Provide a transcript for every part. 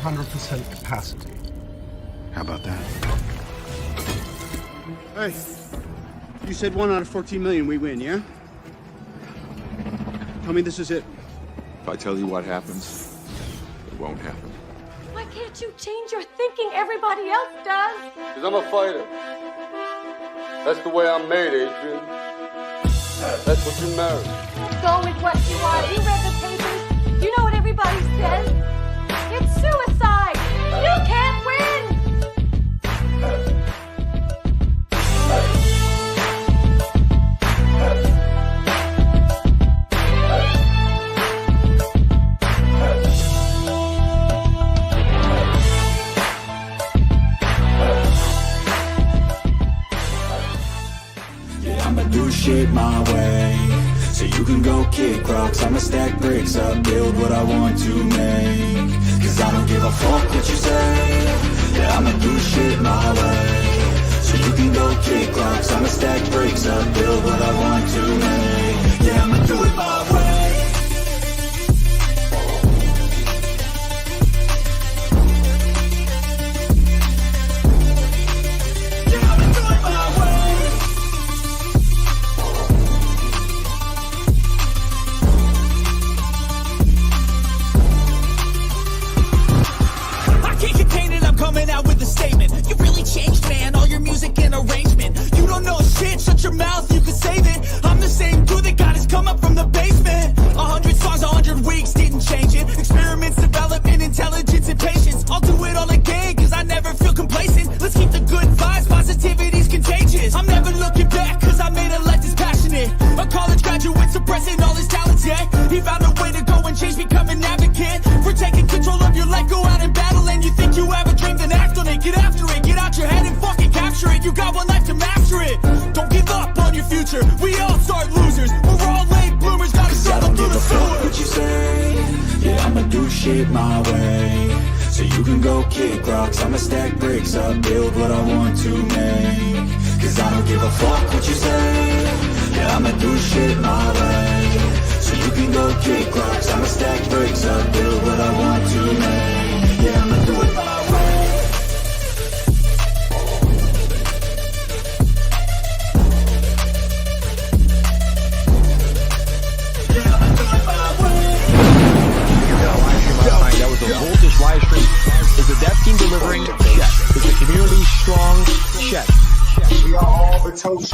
100% capacity. How about that? Hey, you said 1 out of 14 million we win, yeah? Tell me this is it. If I tell you what happens, it won't happen. Why can't you change your thinking? Everybody else does. Because I'm a fighter. That's the way I'm made, Adrian. That's what you married. Go with what you are. You read the papers. You know what everybody says. It's suicide. You can't win. I'ma do shit my way, so you can go kick rocks. I'ma stack bricks up, build what I want to make. Cause I don't give a fuck what you say. Yeah, I'ma do shit my way, so you can go kick rocks. I'ma stack bricks up, build what I want to make. Yeah, I'ma do it my way. Coming out with a statement. You really changed, man. All your music and arrangement. You don't know shit. Shut your mouth. You can save it. I'm the same dude that got his come up from the basement. 100 songs, 100 weeks, didn't change it. Experiments, development, intelligence, and patience. I'll do it all again, cause I never feel complacent. Let's keep the good vibes. Positivity's contagious. I'm never looking back, cause I made a life that's passionate. A college graduate suppressing all his talents, yeah. He found a way to go and change, become an advocate. For taking control of your life, go out and battle. And you think you have a dream, then act on it. Get after it, get out your head and fucking capture it. You got one life to master it. Don't give up on your future. We all start losers. We're all late bloomers, gotta start them through the sewer. What you say? Yeah, I'ma do shit my way, so you can go kick rocks. I'ma stack bricks up, build what I want to make. Cause I don't give a fuck what you say. Yeah, I'ma do shit my way, so you can go kick rocks. I'ma stack bricks up, build what I want to make. Yeah, I'ma do it my way. That was a Voltish live stream. Is the dev team delivering? Check. Is the community strong? Check. We are all Batosians.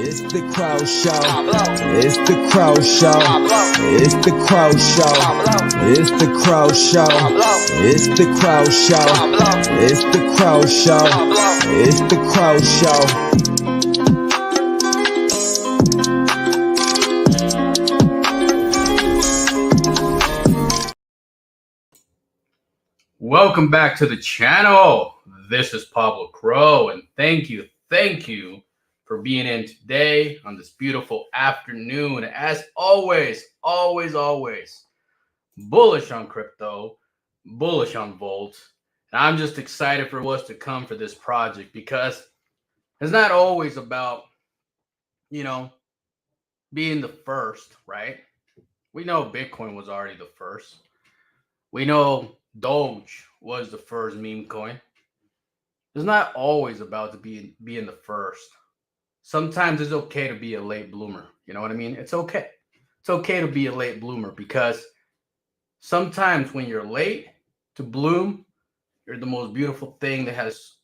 It's the Crow Show. It's the Crow Show. It's the Crow Show. It's the Crow Show. It's the Crow Show. It's the Crow Show. It's the Crow Show. Welcome back to the channel. This is Pablo Crow, and thank you for being in today on this beautiful afternoon. As always, bullish on crypto, bullish on Volt. And I'm just excited for what's to come for this project, because it's not always about, being the first, right? We know Bitcoin was already the first. We know Doge was the first meme coin. It's not always about being the first. Sometimes it's okay to be a late bloomer. You know what I mean? It's okay. It's okay to be a late bloomer, because sometimes when you're late to bloom, you're the most beautiful thing that has,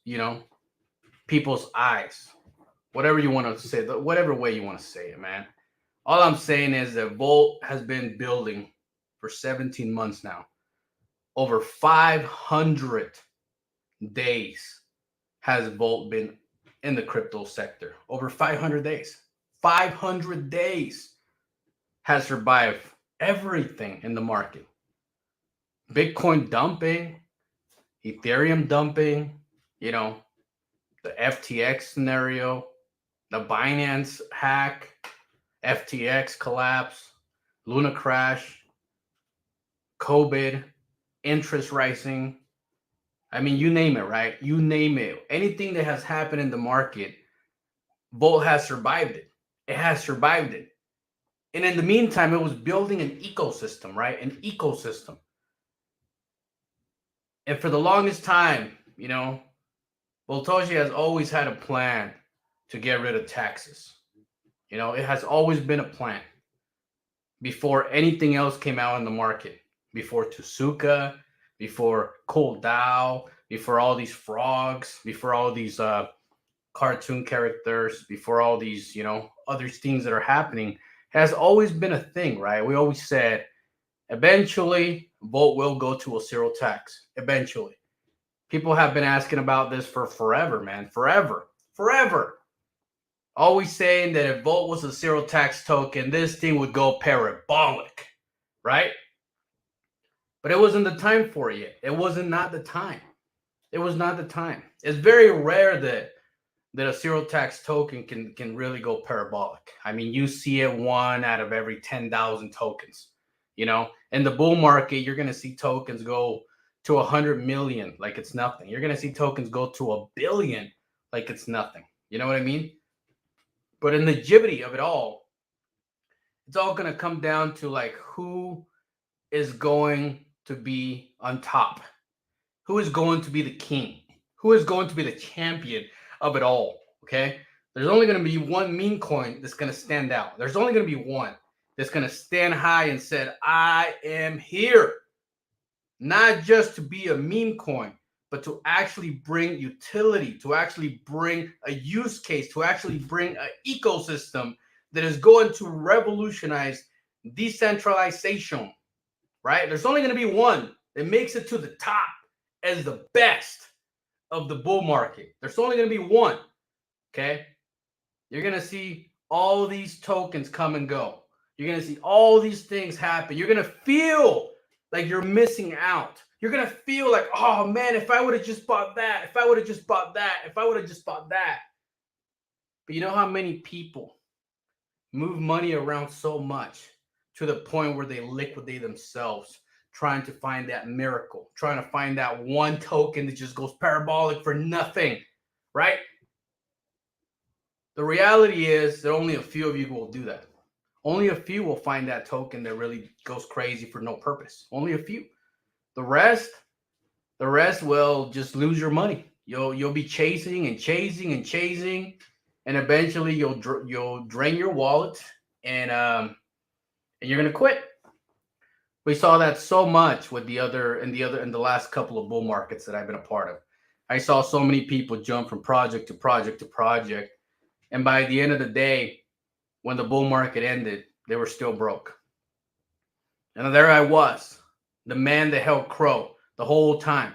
people's eyes. Whatever you want to say, whatever way you want to say it, man. All I'm saying is that Volt has been building for 17 months now. Over 500 days has Volt been in the crypto sector. Over 500 days. 500 days has survived everything in the market. Bitcoin dumping, Ethereum dumping, the FTX scenario, the Binance hack, FTX collapse, Luna crash, COVID, interest rising. I mean, you name it, right? You name it. Anything that has happened in the market, Volt has survived it. It has survived it. And in the meantime, it was building an ecosystem, right? An ecosystem. And for the longest time, you know, Voltoshi has always had a plan to get rid of taxes. You know, it has always been a plan before anything else came out in the market, before Tsuka, before Cold Dao, before all these frogs, before all these cartoon characters, before all these, you know, other things that are happening, has always been a thing, right? We always said, eventually, Volt will go to a zero tax. Eventually. People have been asking about this for forever, man. Forever. Always saying that if Volt was a zero tax token, this thing would go parabolic, right? But it wasn't the time for it yet. It wasn't not the time. It was not the time. It's very rare that a zero tax token can really go parabolic. I mean, you see it 1 out of every 10,000 tokens. You know, in the bull market, you're going to see tokens go to 100 million like it's nothing. You're going to see tokens go to 1 billion like it's nothing. You know what I mean? But in the jibbity of it all, it's all going to come down to like who is going to be on top, who is going to be the king, who is going to be the champion of it all. Okay, there's only going to be one meme coin that's going to stand out. There's only going to be one that's going to stand high and said, I am here, not just to be a meme coin, but to actually bring utility, to actually bring a use case, to actually bring an ecosystem that is going to revolutionize decentralization, right? There's only going to be one that makes it to the top as the best of the bull market. There's only going to be one, okay? You're going to see all these tokens come and go. You're going to see all these things happen. You're going to feel like you're missing out. You're going to feel like, oh, man, if I would have just bought that, if I would have just bought that, if I would have just bought that. But you know how many people move money around so much to the point where they liquidate themselves trying to find that miracle, trying to find that one token that just goes parabolic for nothing, right? The reality is that only a few of you will do that. Only a few will find that token that really goes crazy for no purpose. Only a few. The rest will just lose your money. You'll be chasing, and eventually you'll drain your wallet, and you're gonna quit. We saw that so much with in the last couple of bull markets that I've been a part of. I saw so many people jump from project to project to project, and by the end of the day, when the bull market ended, they were still broke. And there I was, the man that held crow the whole time.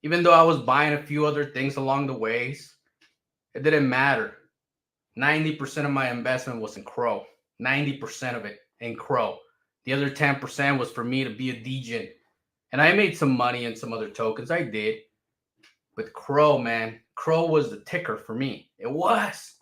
Even though I was buying a few other things along the ways, it didn't matter. 90% of my investment was in crow. 90% of it in crow. The other 10% was for me to be a DJ. And I made some money in some other tokens. I did. But crow, man, crow was the ticker for me. It was.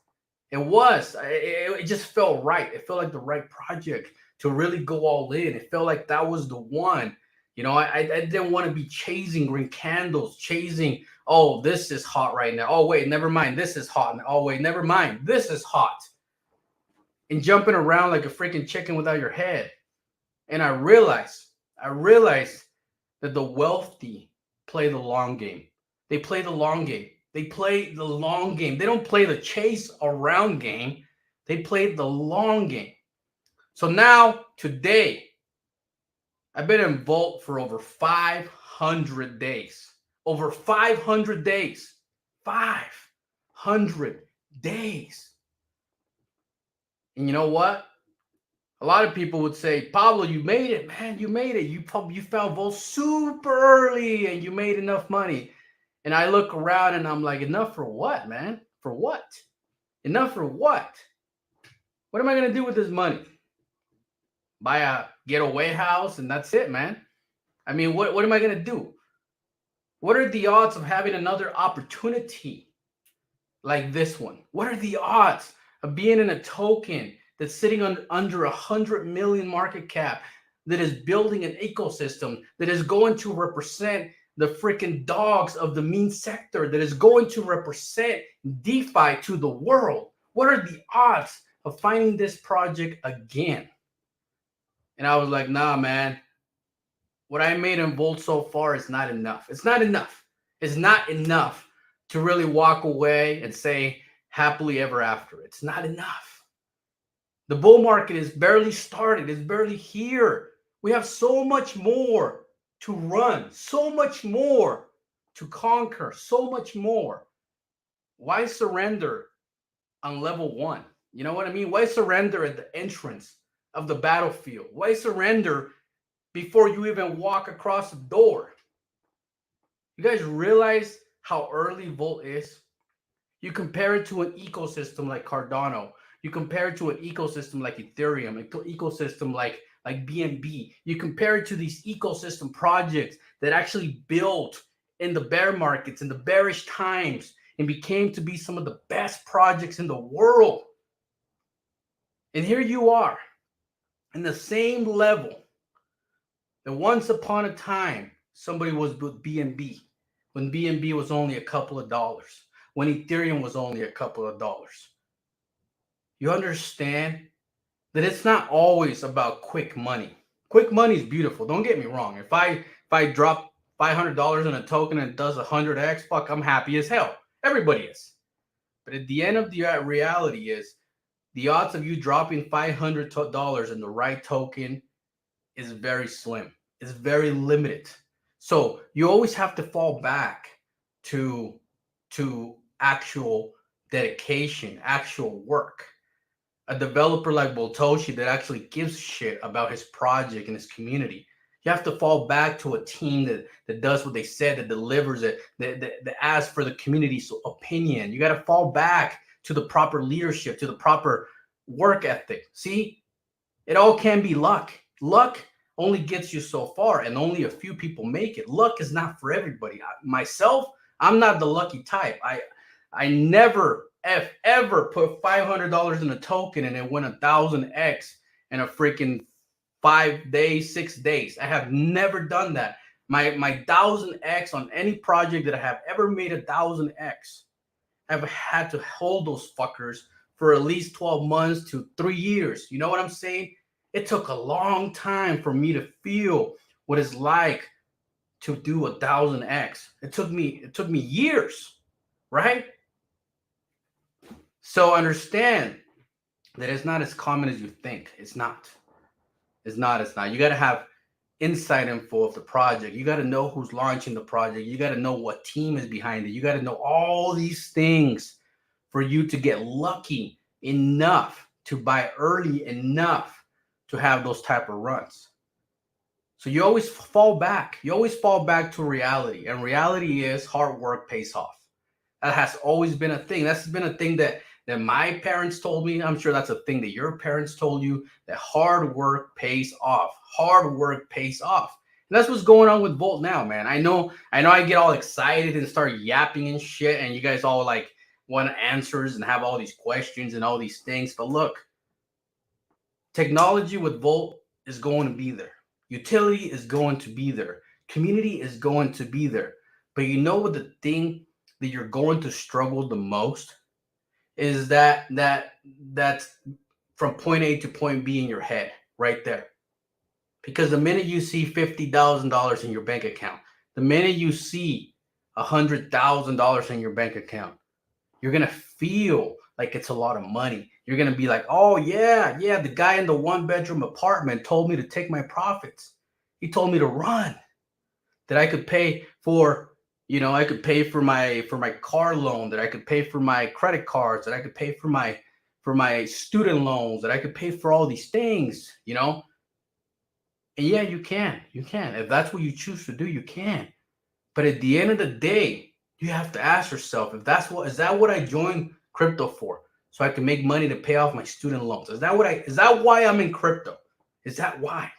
It just felt right. It felt like the right project to really go all in. It felt like that was the one. You know, I didn't want to be chasing green candles, chasing, oh, this is hot right now. Oh, wait, never mind. This is hot. Oh, wait, never mind. This is hot. And jumping around like a freaking chicken without your head. And I realized that the wealthy play the long game. They play the long game. They play the long game. They don't play the chase around game. They play the long game. So now, today, I've been in Volt for over 500 days. Over 500 days. 500 days. And you know what? A lot of people would say, Pablo, you made it, man. You made it. You found Volt super early and you made enough money. And I look around and I'm like, enough for what, man? For what? Enough for what? What am I going to do with this money? Buy a getaway house and that's it, man. I mean, what am I going to do? What are the odds of having another opportunity like this one? What are the odds of being in a token that's sitting under 100 million market cap, that is building an ecosystem, that is going to represent the freaking dogs of the meme sector, that is going to represent DeFi to the world? What are the odds of finding this project again. And I was like, nah, man, what I made in Volt so far is not enough. It's not enough. It's not enough to really walk away and say happily ever after. It's not enough. The bull market is barely started. It's barely here. We have so much more to run, so much more to conquer, so much more. Why surrender on level 1? You know what I mean? Why surrender at the entrance of the battlefield? Why surrender before you even walk across the door? You guys realize how early Volt is? You compare it to an ecosystem like Cardano. You compare it to an ecosystem like Ethereum, an ecosystem like BNB. You compare it to these ecosystem projects that actually built in the bear markets, in the bearish times, and became to be some of the best projects in the world. And here you are in the same level that once upon a time somebody was with BNB, when BNB was only a couple of dollars, when Ethereum was only a couple of dollars. You understand that it's not always about quick money. Quick money is beautiful. Don't get me wrong. If I drop $500 in a token and it does 100x, fuck, I'm happy as hell. Everybody is. But at the end of the reality is the odds of you dropping $500 in the right token is very slim. It's very limited. So you always have to fall back to actual dedication, actual work. A developer like Boltoshi that actually gives shit about his project and his community. You have to fall back to a team that does what they said, that delivers it, that asks for the community's opinion. You got to fall back to the proper leadership, to the proper work ethic. See, it all can be luck. Luck only gets you so far, and only a few people make it. Luck is not for everybody. Myself, I'm not the lucky type. I never ever put $500 in a token and it went 1,000x in a freaking 5 days, 6 days. I have never done that. My 1,000x on any project that I have ever made 1,000x, I've had to hold those fuckers for at least 12 months to 3 years. You know what I'm saying? It took a long time for me to feel what it's like to do 1,000x. It took me years, right? So understand that it's not as common as you think. It's not. You got to have inside info of the project. You got to know who's launching the project. You got to know what team is behind it. You got to know all these things for you to get lucky enough to buy early enough to have those type of runs. So you always fall back. You always fall back to reality. And reality is hard work pays off. That has always been a thing. That's been a thing that my parents told me. I'm sure that's a thing that your parents told you, that hard work pays off. Hard work pays off. And that's what's going on with Volt now, man. I know I get all excited and start yapping and shit, and you guys all like want answers and have all these questions and all these things. But look, technology with Volt is going to be there. Utility is going to be there. Community is going to be there. But you know what the thing that you're going to struggle the most is that's from point A to point B in your head right there. Because the minute you see $50,000 in your bank account, the minute you see $100,000 in your bank account, you're going to feel like it's a lot of money. You're going to be like, oh yeah, the guy in the 1-bedroom apartment told me to take my profits. He told me to run, that I could pay for, I could pay for my car loan, that I could pay for my credit cards, that I could pay for my student loans, that I could pay for all these things, And yeah, you can. If that's what you choose to do, you can. But at the end of the day, you have to ask yourself, is that what I joined crypto for? So I can make money to pay off my student loans. Is that why I'm in crypto? Is that why?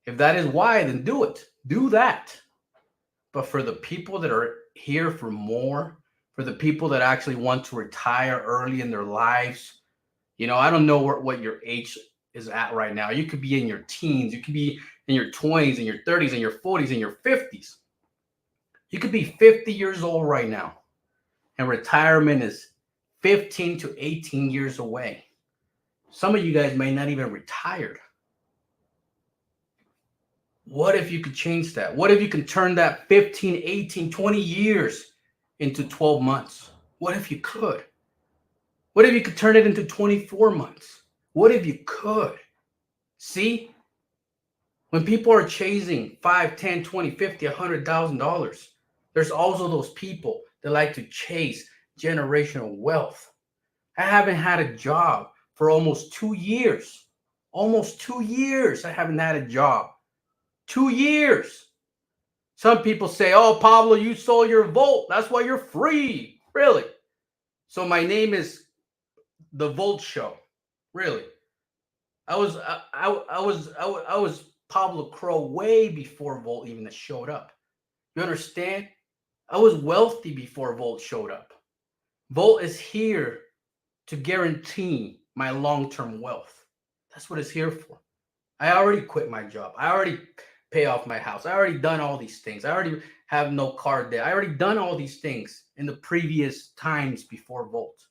If that is why, then do it. Do that. But for the people that are here for more, for the people that actually want to retire early in their lives, I don't know what your age is at right now. You could be in your teens, you could be in your 20s, in your 30s, in your 40s, in your 50s. You could be 50 years old right now, and retirement is 15 to 18 years away. Some of you guys may not even retired. What if you could change that? What if you can turn that 15, 18, 20 years into 12 months? What if you could? What if you could turn it into 24 months? What if you could? See? When people are chasing 5, 10, 20, 50, $100,000, there's also those people that like to chase generational wealth. I haven't had a job for almost 2 years. Almost 2 years I haven't had a job. 2 years. Some people say, oh, Pablo, you sold your Volt. That's why you're free. Really? So my name is The Volt Show. Really? I was Pablo Crow way before Volt even showed up. You understand? I was wealthy before Volt showed up. Volt is here to guarantee my long-term wealth. That's what it's here for. I already quit my job. I already pay off my house. I already done all these things. I already have no car debt. I already done all these things in the previous times before Volt.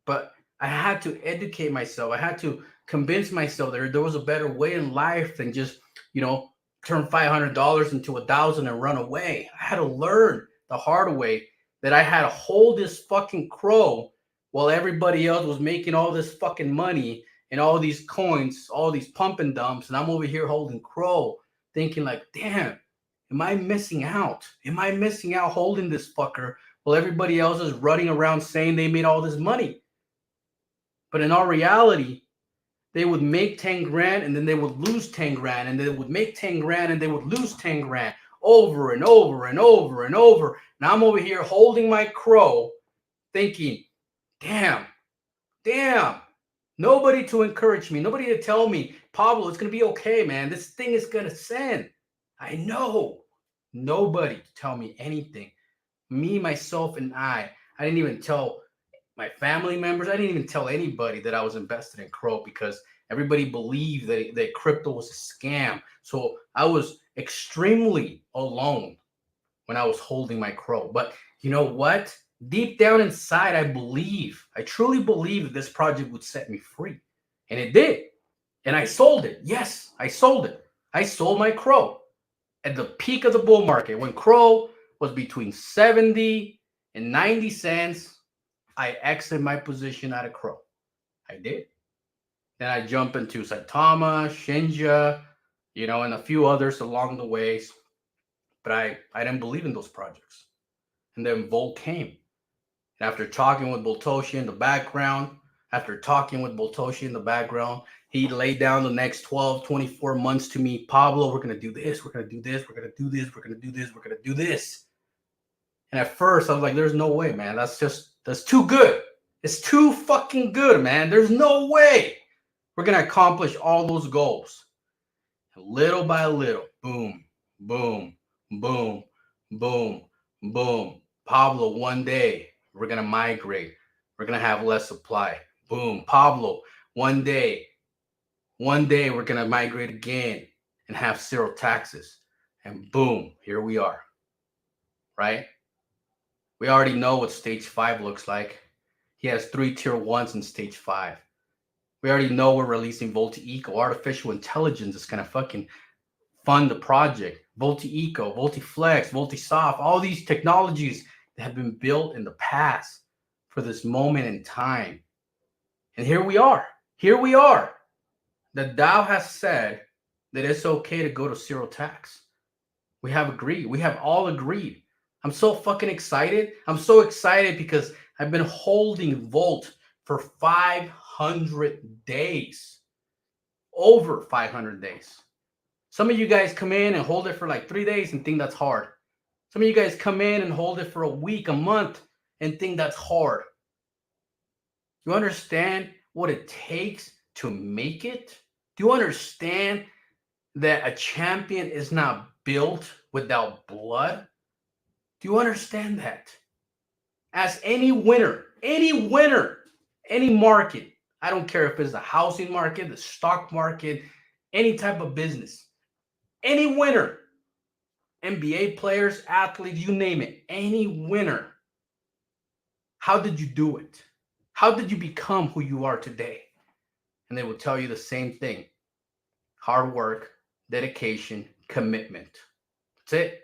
But I had to educate myself. I had to convince myself that there was a better way in life than just, turn $500 into $1,000 and run away. I had to learn the hard way that I had to hold this fucking crow while everybody else was making all this fucking money and all these coins, all these pump and dumps, and I'm over here holding crow, thinking like, damn, am I missing out? Am I missing out holding this fucker while everybody else is running around saying they made all this money? But in all reality, they would make 10 grand and then they would lose 10 grand and they would make 10 grand and they would lose 10 grand over and over and over and over. Now I'm over here holding my crow thinking, damn, nobody to encourage me, nobody to tell me, Pablo, it's going to be okay, man. This thing is going to send. I know. Nobody to tell me anything. Me, myself, and I didn't even tell my family members. I didn't even tell anybody that I was invested in Crow because everybody believed that crypto was a scam. So I was extremely alone when I was holding my Crow. But you know what? Deep down inside, I truly believe that this project would set me free. And it did. And I sold it. Yes, I sold it. I sold my Crow at the peak of the bull market. When Crow was between 70 and 90 cents, I exited my position out of Crow. I did. Then I jumped into Saitama, Shinja, and a few others along the ways. But I didn't believe in those projects. And then Volt came. And after talking with Boltoshi in the background, he laid down the next 12, 24 months to me. Pablo, we're going to do this. We're going to do this. We're going to do this. We're going to do this. We're going to do this. And at first I was like, there's no way, man. That's too good. It's too fucking good, man. There's no way we're going to accomplish all those goals. And little by little, boom, boom, boom, boom, boom. Pablo, one day we're going to migrate. We're going to have less supply. Boom. Pablo, one day we're going to migrate again and have zero taxes. And boom, here we are. Right? We already know what stage 5 looks like. He has 3 tier 1s in stage 5. We already know we're releasing VoltiEco. Artificial intelligence is going to fucking fund the project. VoltiEco, VoltiFlex, VoltiSoft, all these technologies that have been built in the past for this moment in time. And here we are. The Dao has said that it's okay to go to zero tax. We have agreed. We have all agreed. I'm so fucking excited. I'm so excited because I've been holding Volt for 500 days. Over 500 days. Some of you guys come in and hold it for like 3 days and think that's hard. Some of you guys come in and hold it for a week, a month, and think that's hard. You understand what it takes to make it? Do you understand that a champion is not built without blood? Do you understand that? As any winner, any market, I don't care if it's the housing market, the stock market, any type of business, any winner, NBA players, athletes, you name it, any winner. How did you do it? How did you become who you are today? and they will tell you the same thing. Hard work, dedication, commitment. That's it.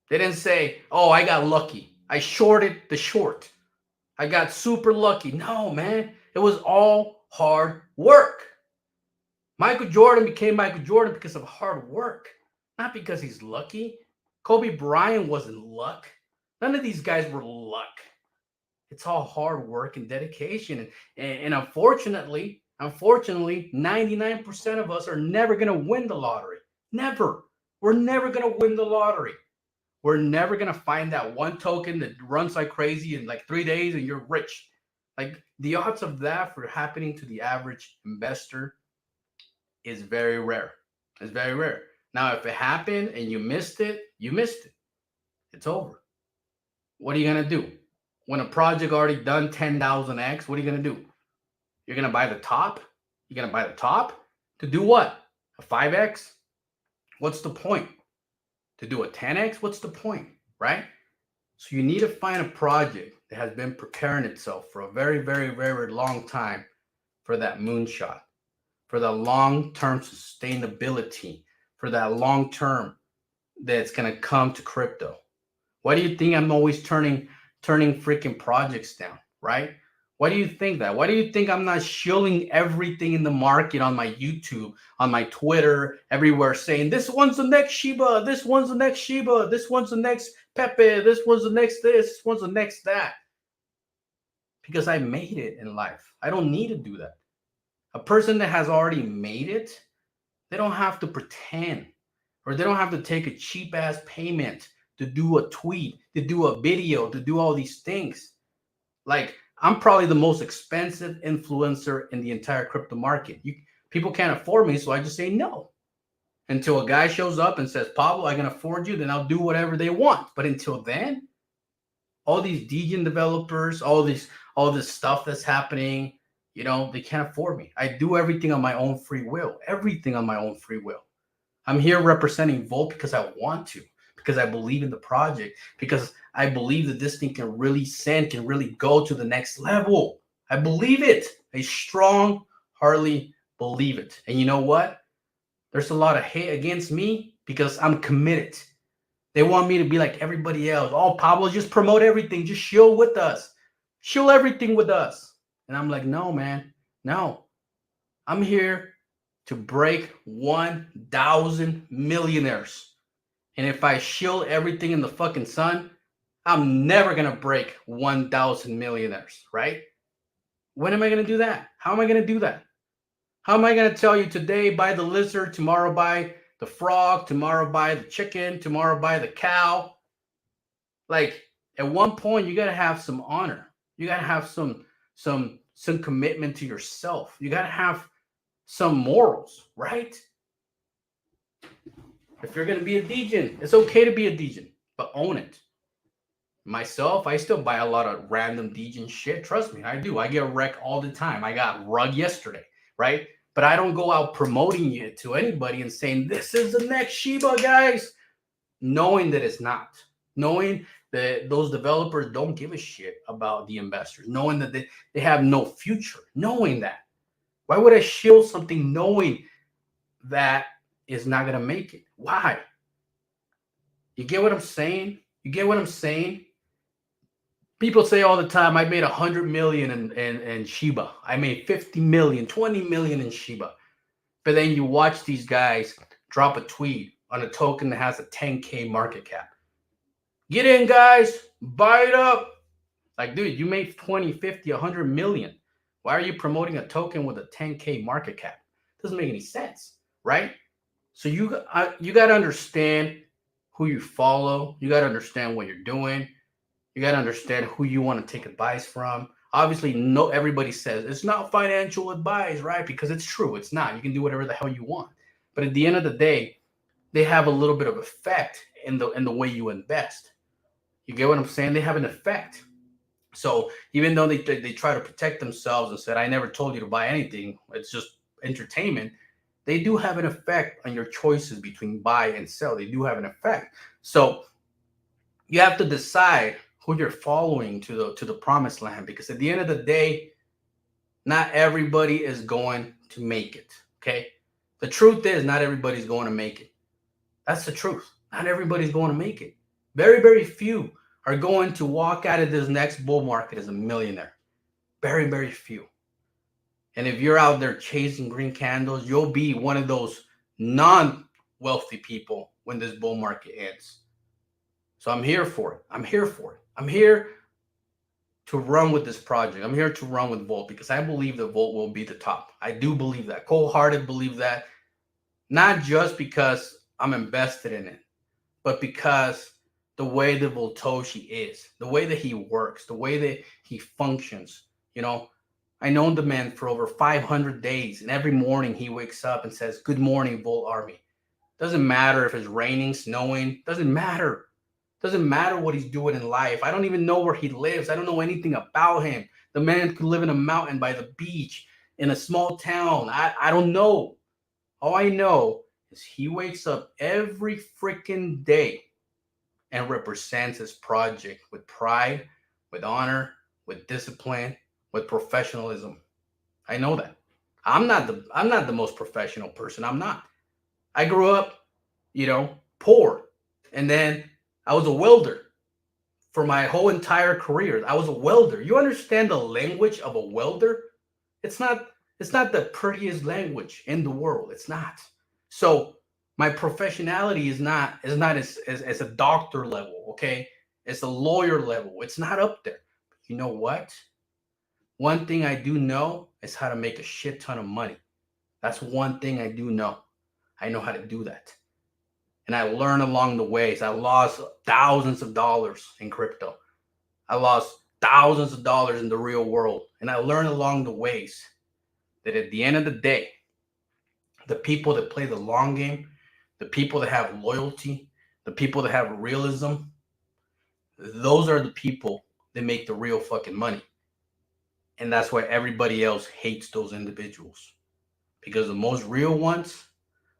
They didn't say, oh, I got lucky. I shorted the short. I got super lucky. No, man. It was all hard work. Michael Jordan became Michael Jordan because of hard work, not because he's lucky. Kobe Bryant wasn't luck. None of these guys were luck. It's all hard work and dedication. And unfortunately, 99% of us are never going to win the lottery. Never. We're never going to win the lottery. We're never going to find that one token that runs like crazy in like 3 days and you're rich. Like the odds of that for happening to the average investor is very rare. It's very rare. Now, if it happened and you missed it, you missed it. It's over. What are you going to do? When a project already done 10,000x, what are you going to do? You're going to buy the top? You're going to buy the top? To do what? A 5x? What's the point? To do a 10x? What's the point? Right? So you need to find a project that has been preparing itself for a very, very, very long time for that moonshot, for the long-term sustainability, for that long-term that's going to come to crypto. Why do you think I'm always turning freaking projects down, right? Why do you think that? Why do you think I'm not shilling everything in the market on my YouTube, on my Twitter, everywhere saying, this one's the next Shiba, this one's the next Shiba, this one's the next Pepe, this one's the next this one's the next that? Because I made it in life. I don't need to do that. A person that has already made it, they don't have to pretend, or they don't have to take a cheap ass payment to do a tweet, to do a video, to do all these things. Like, I'm probably the most expensive influencer in the entire crypto market. People can't afford me, so I just say no. Until a guy shows up and says, Pablo, I can afford you, then I'll do whatever they want. But until then, all these degen developers, all this stuff that's happening, they can't afford me. I do everything on my own free will. Everything on my own free will. I'm here representing Volt because I want to, because I believe in the project, because I believe that this thing can really go to the next level. I believe it. I strong-heartedly believe it. And you know what? There's a lot of hate against me because I'm committed. They want me to be like everybody else. Oh, Pablo, just promote everything. Just shill with us. Shill everything with us. And I'm like, no, man. No. I'm here to break 1,000 millionaires. And if I shill everything in the fucking sun, I'm never going to break 1,000 millionaires, right? When am I going to do that? How am I going to do that? How am I going to tell you today buy the lizard, tomorrow buy the frog, tomorrow buy the chicken, tomorrow buy the cow? Like, at one point, you got to have some honor. You got to have some commitment to yourself. You got to have some morals, right? If you're going to be a degen, it's okay to be a degen, but own it. Myself, I still buy a lot of random degen shit. Trust me, I do. I get wrecked all the time. I got rug yesterday, right? But I don't go out promoting it to anybody and saying, this is the next Shiba, guys. Knowing that it's not. Knowing that those developers don't give a shit about the investors. Knowing that they have no future. Knowing that. Why would I shield something knowing that is not going to make it? Why? You get what I'm saying? You get what I'm saying? People say all the time, I made 100 million in Shiba. I made 50 million, 20 million in Shiba. But then you watch these guys drop a tweet on a token that has a 10K market cap. Get in, guys. Buy it up. Like, dude, you made 20, 50, 100 million. Why are you promoting a token with a 10K market cap? Doesn't make any sense, right? So you got to understand who you follow. You got to understand what you're doing. You got to understand who you want to take advice from. Obviously, everybody says it's not financial advice, right? Because it's true. It's not. You can do whatever the hell you want. But at the end of the day, they have a little bit of effect in the way you invest. You get what I'm saying? They have an effect. So even though they try to protect themselves and said, I never told you to buy anything, it's just entertainment, they do have an effect on your choices between buy and sell. They do have an effect. So you have to decide who you're following to the promised land, because at the end of the day, Not everybody is going to make it. Okay. The truth is, not everybody's going to make it. That's the truth. Not everybody's going to make it. Very, very few are going to walk out of this next bull market as a millionaire. Very, very few. And if you're out there chasing green candles, you'll be one of those non-wealthy people when this bull market ends. So I'm here for it. I'm here for it. I'm here to run with this project. I'm here to run with Volt because I believe that Volt will be the top. I do believe that. Cold-hearted believe that. Not just because I'm invested in it, but because the way that Voltoshi is, the way that he works, the way that he functions. You know, I known the man for over 500 days, and every morning he wakes up and says, "Good morning, Volt Army." Doesn't matter if it's raining, snowing. Doesn't matter. Doesn't matter what he's doing in life. I don't even know where he lives. I don't know anything about him. The man could live in a mountain by the beach in a small town. I don't know. All I know is he wakes up every freaking day and represents his project with pride, with honor, with discipline, with professionalism. I know that. I'm not the most professional person. I'm not. I grew up, poor. And then I was a welder for my whole entire career. I was a welder. You understand the language of a welder? It's not the prettiest language in the world. It's not. So my professionality is not as a doctor level, okay? It's a lawyer level. It's not up there. But you know what? One thing I do know is how to make a shit ton of money. That's one thing I do know. I know how to do that. And I learned along the ways. I lost thousands of dollars in crypto. I lost thousands of dollars in the real world. And I learned along the ways that at the end of the day, the people that play the long game, the people that have loyalty, the people that have realism, those are the people that make the real fucking money. And that's why everybody else hates those individuals. Because the most real ones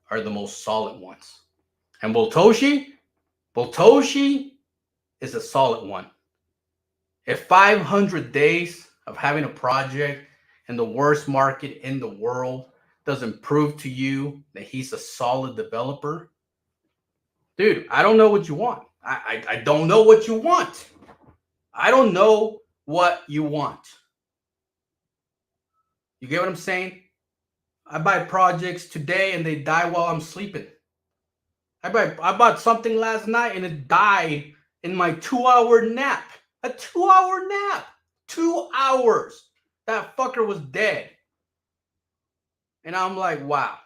are the most solid ones. And Voltoshi is a solid one. If 500 days of having a project in the worst market in the world doesn't prove to you that he's a solid developer, dude, I don't know what you want. I don't know what you want. I don't know what you want. You get what I'm saying? I buy projects today and they die while I'm sleeping. I bought something last night and it died in my 2-hour nap. A 2-hour nap. 2 hours. That fucker was dead. And I'm like, wow.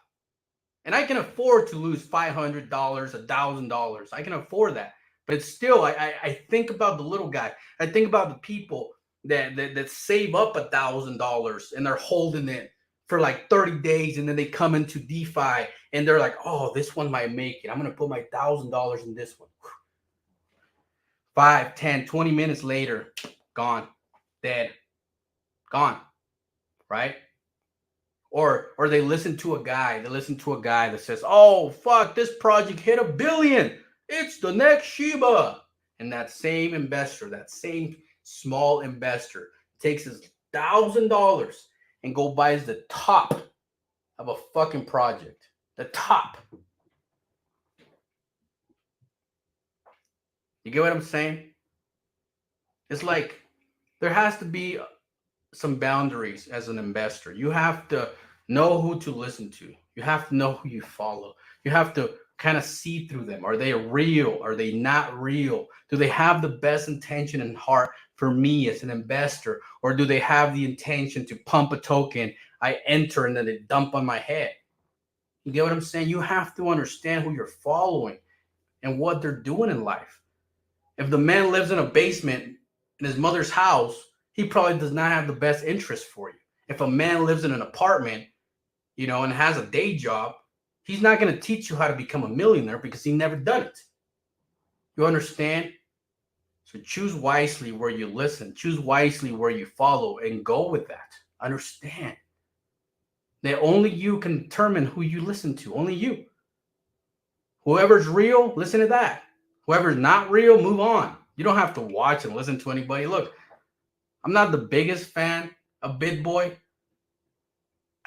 And I can afford to lose $500, $1,000. I can afford that. But still, I think about the little guy. I think about the people that save up $1,000 and they're holding it for like 30 days, and then they come into DeFi and they're like, oh, this one might make it. I'm going to put my $1,000 in this one. 5, 10, 20 minutes later, gone, dead, gone, right? Or they listen to a guy that says, oh, fuck, this project hit $1 billion. It's the next Shiba. And that same investor, that same small investor takes his $1,000 and go buys the top of a fucking project. The top. You get what I'm saying? It's like there has to be some boundaries as an investor. You have to know who to listen to. You have to know who you follow. You have to kind of see through them. Are they real? Are they not real? Do they have the best intention and heart for me as an investor? Or do they have the intention to pump a token, I enter, and then they dump on my head? You get what I'm saying? You have to understand who you're following and what they're doing in life. If the man lives in a basement in his mother's house, he probably does not have the best interest for you. If a man lives in an apartment, and has a day job, he's not going to teach you how to become a millionaire because he never done it. You understand? So choose wisely where you listen. Choose wisely where you follow and go with that. Understand that only you can determine who you listen to. Only you. Whoever's real, listen to that. Whoever's not real, move on. You don't have to watch and listen to anybody. Look, I'm not the biggest fan of BitBoy,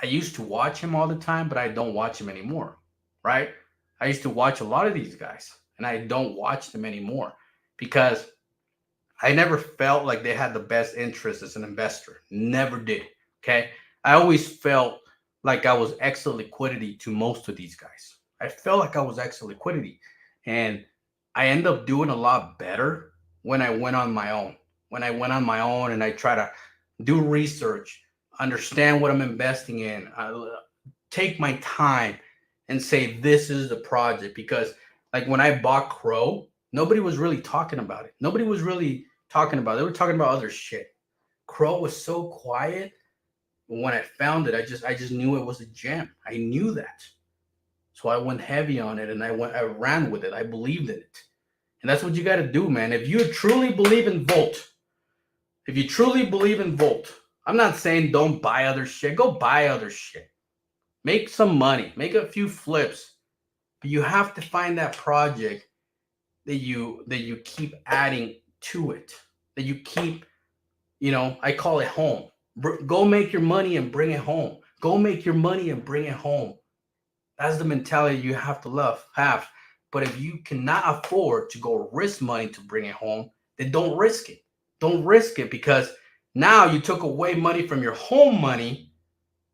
I used to watch him all the time, but I don't watch him anymore, right? I used to watch a lot of these guys, and I don't watch them anymore because I never felt like they had the best interest as an investor. Never did. Okay. I always felt like I was extra liquidity to most of these guys. I felt like I was extra liquidity. And I end up doing a lot better when I went on my own. When I went on my own and I try to do research, understand what I'm investing in, take my time and say, this is the project. Because like when I bought Crow, nobody was really talking about it. Nobody was really talking about it. They were talking about other shit. Crow was so quiet. When I found it, I just knew it was a gem. I knew that. So I went heavy on it and I ran with it. I believed in it. And that's what you got to do, man. If you truly believe in Volt, I'm not saying don't buy other shit. Go buy other shit. Make some money. Make a few flips. But you have to find that project that you keep adding to it. That you keep, I call it home. Go make your money and bring it home. Go make your money and bring it home. That's the mentality you have to have. But if you cannot afford to go risk money to bring it home, then don't risk it. Don't risk it because now you took away money from your home money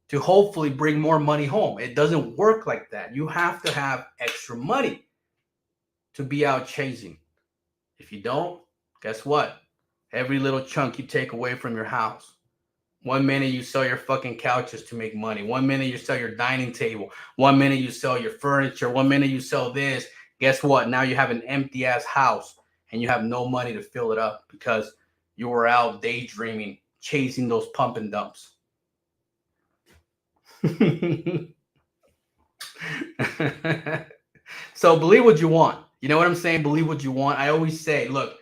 to hopefully bring more money home. It doesn't work like that. You have to have extra money to be out chasing. If you don't, guess what? Every little chunk you take away from your house. 1 minute you sell your fucking couches to make money. 1 minute you sell your dining table. 1 minute you sell your furniture. 1 minute you sell this. Guess what? Now you have an empty ass house and you have no money to fill it up because you were out daydreaming, chasing those pump and dumps. So believe what you want. You know what I'm saying? Believe what you want. I always say, look,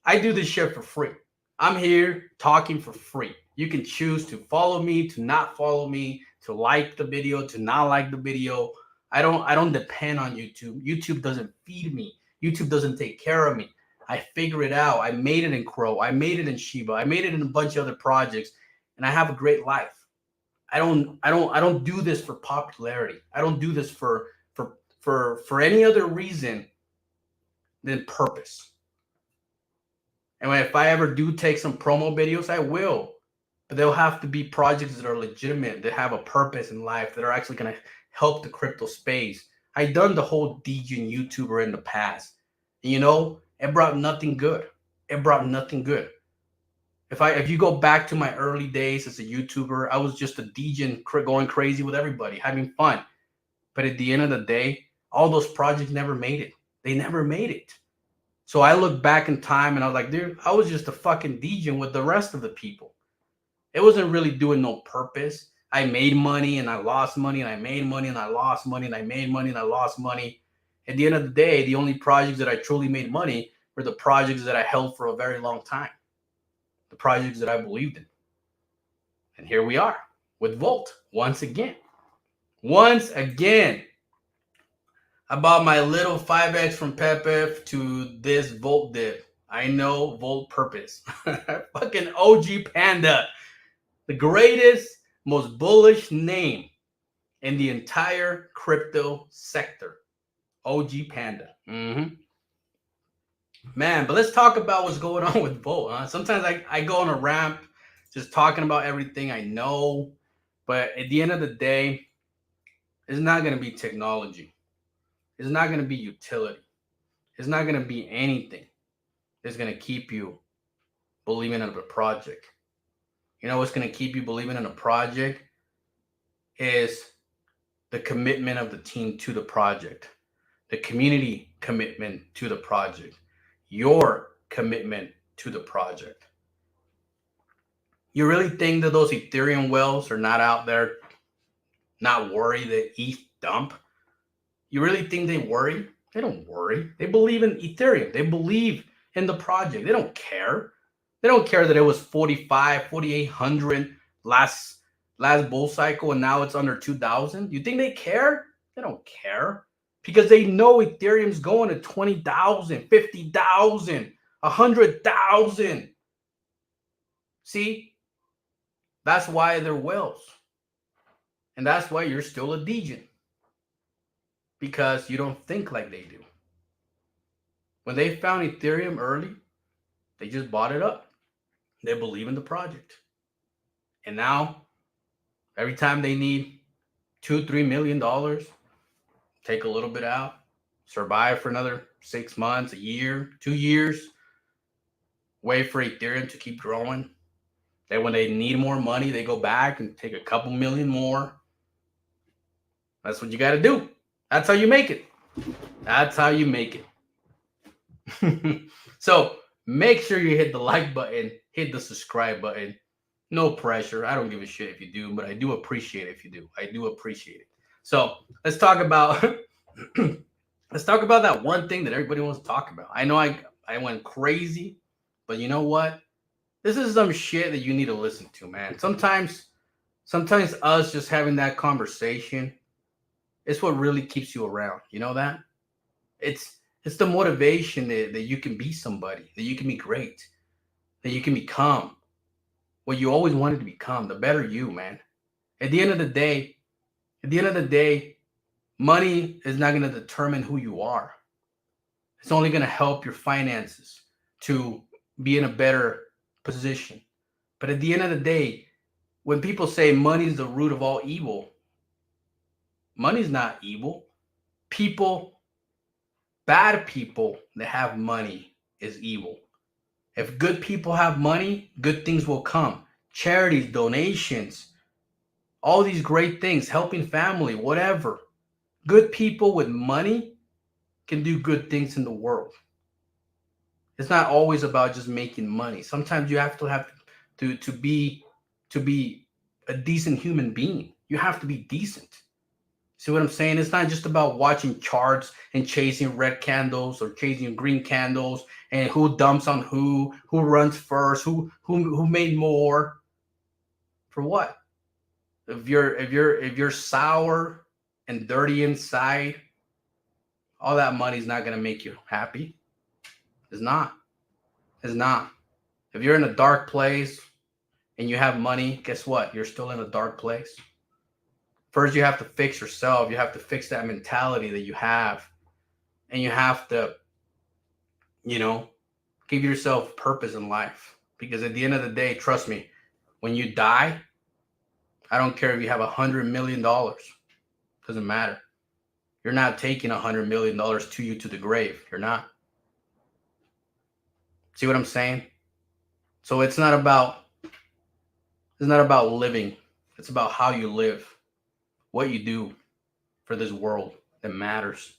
I do this shit for free. I'm here talking for free. You can choose to follow me, to not follow me, to like the video, to not like the video. I don't depend on YouTube. YouTube doesn't feed me. YouTube doesn't take care of me. I figure it out. I made it in Crow. I made it in Shiba. I made it in a bunch of other projects, and I have a great life. I don't do this for popularity. I don't do this for any other reason than purpose. And if I ever do take some promo videos, I will. But they'll have to be projects that are legitimate, that have a purpose in life, that are actually going to help the crypto space. I've done the whole DJ YouTuber in the past. And, it brought nothing good. It brought nothing good. If you go back to my early days as a YouTuber, I was just a DJ going crazy with everybody, having fun. But at the end of the day, all those projects never made it. They never made it. So I look back in time and I was like, dude, I was just a fucking DJ with the rest of the people. It wasn't really doing no purpose. I made money and I lost money and I made money and I lost money and I made money and I lost money. At the end of the day, the only projects that I truly made money were the projects that I held for a very long time. The projects that I believed in. And here we are with Volt once again. Once again. I bought my little 5X from Pepe to this Volt dip. I know Volt purpose. Fucking OG Panda. The greatest, most bullish name in the entire crypto sector. OG Panda. Man, but let's talk about what's going on with Volt. Huh? Sometimes I go on a ramp just talking about everything I know. But at the end of the day, it's not going to be technology. It's not going to be utility. It's not going to be anything that's going to keep you believing in a project. You know what's going to keep you believing in a project is the commitment of the team to the project, the community commitment to the project, your commitment to the project. You really think that those Ethereum whales are not out there, not worried that ETH dump? You really think they worry? They don't worry. They believe in Ethereum. They believe in the project. They don't care. They don't care that it was 4,800 last bull cycle and now it's under 2,000. You think they care? They don't care because they know Ethereum's going to 20,000, 50,000, 100,000. See, that's why they're whales. And that's why you're still a degen. Because you don't think like they do. When they found Ethereum early, they just bought it up. They believe in the project. And now, every time they need $2-3 million, take a little bit out, survive for another 6 months, a year, 2 years, wait for Ethereum to keep growing. Then when they need more money, they go back and take a couple million more. That's what you got to do. That's how you make it. That's how you make it. So make sure you hit the like button, hit the subscribe button. No pressure. I don't give a shit if you do, but I do appreciate it if you do. I do appreciate it. So let's talk about that one thing that everybody wants to talk about. I know I went crazy, but you know what? This is some shit that you need to listen to, man. Sometimes us just having that conversation, it's what really keeps you around. You know that? It's the motivation that you can be somebody, that you can be great, that you can become what you always wanted to become, the better you, man. At the end of the day, money is not going to determine who you are. It's only going to help your finances to be in a better position. But at the end of the day, when people say money is the root of all evil, money's not evil. Bad people that have money is evil. If good people have money, good things will come. Charities, donations, all these great things, helping family, whatever. Good people with money can do good things in the world. It's not always about just making money. Sometimes you have to be a decent human being. You have to be decent. See what I'm saying? It's not just about watching charts and chasing red candles or chasing green candles and who dumps on who runs first, who made more. For what? If you're sour and dirty inside, all that money's not gonna make you happy. It's not. It's not. If you're in a dark place and you have money, guess what? You're still in a dark place. First, you have to fix yourself. You have to fix that mentality that you have. And you have to, give yourself purpose in life. Because at the end of the day, trust me, when you die, I don't care if you have $100 million. Doesn't matter. You're not taking $100 million to you to the grave. You're not. See what I'm saying? So it's not about living. It's about how you live. What you do for this world that matters.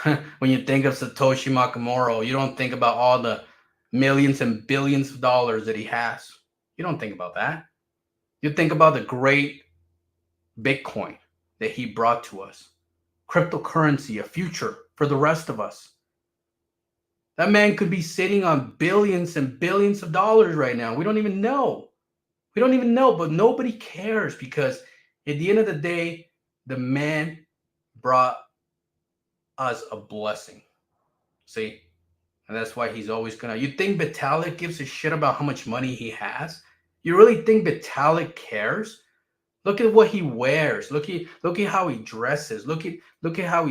When you think of Satoshi Nakamoto, you don't think about all the millions and billions of dollars that he has. You don't think about that. You think about the great Bitcoin that he brought to us. Cryptocurrency, a future for the rest of us. That man could be sitting on billions and billions of dollars right now. We don't even know. But nobody cares because at the end of the day, the man brought us a blessing. See? And that's why he's always gonna. You think Vitalik gives a shit about how much money he has? You really think Vitalik cares? Look at what he wears. Look at how he dresses. Look at how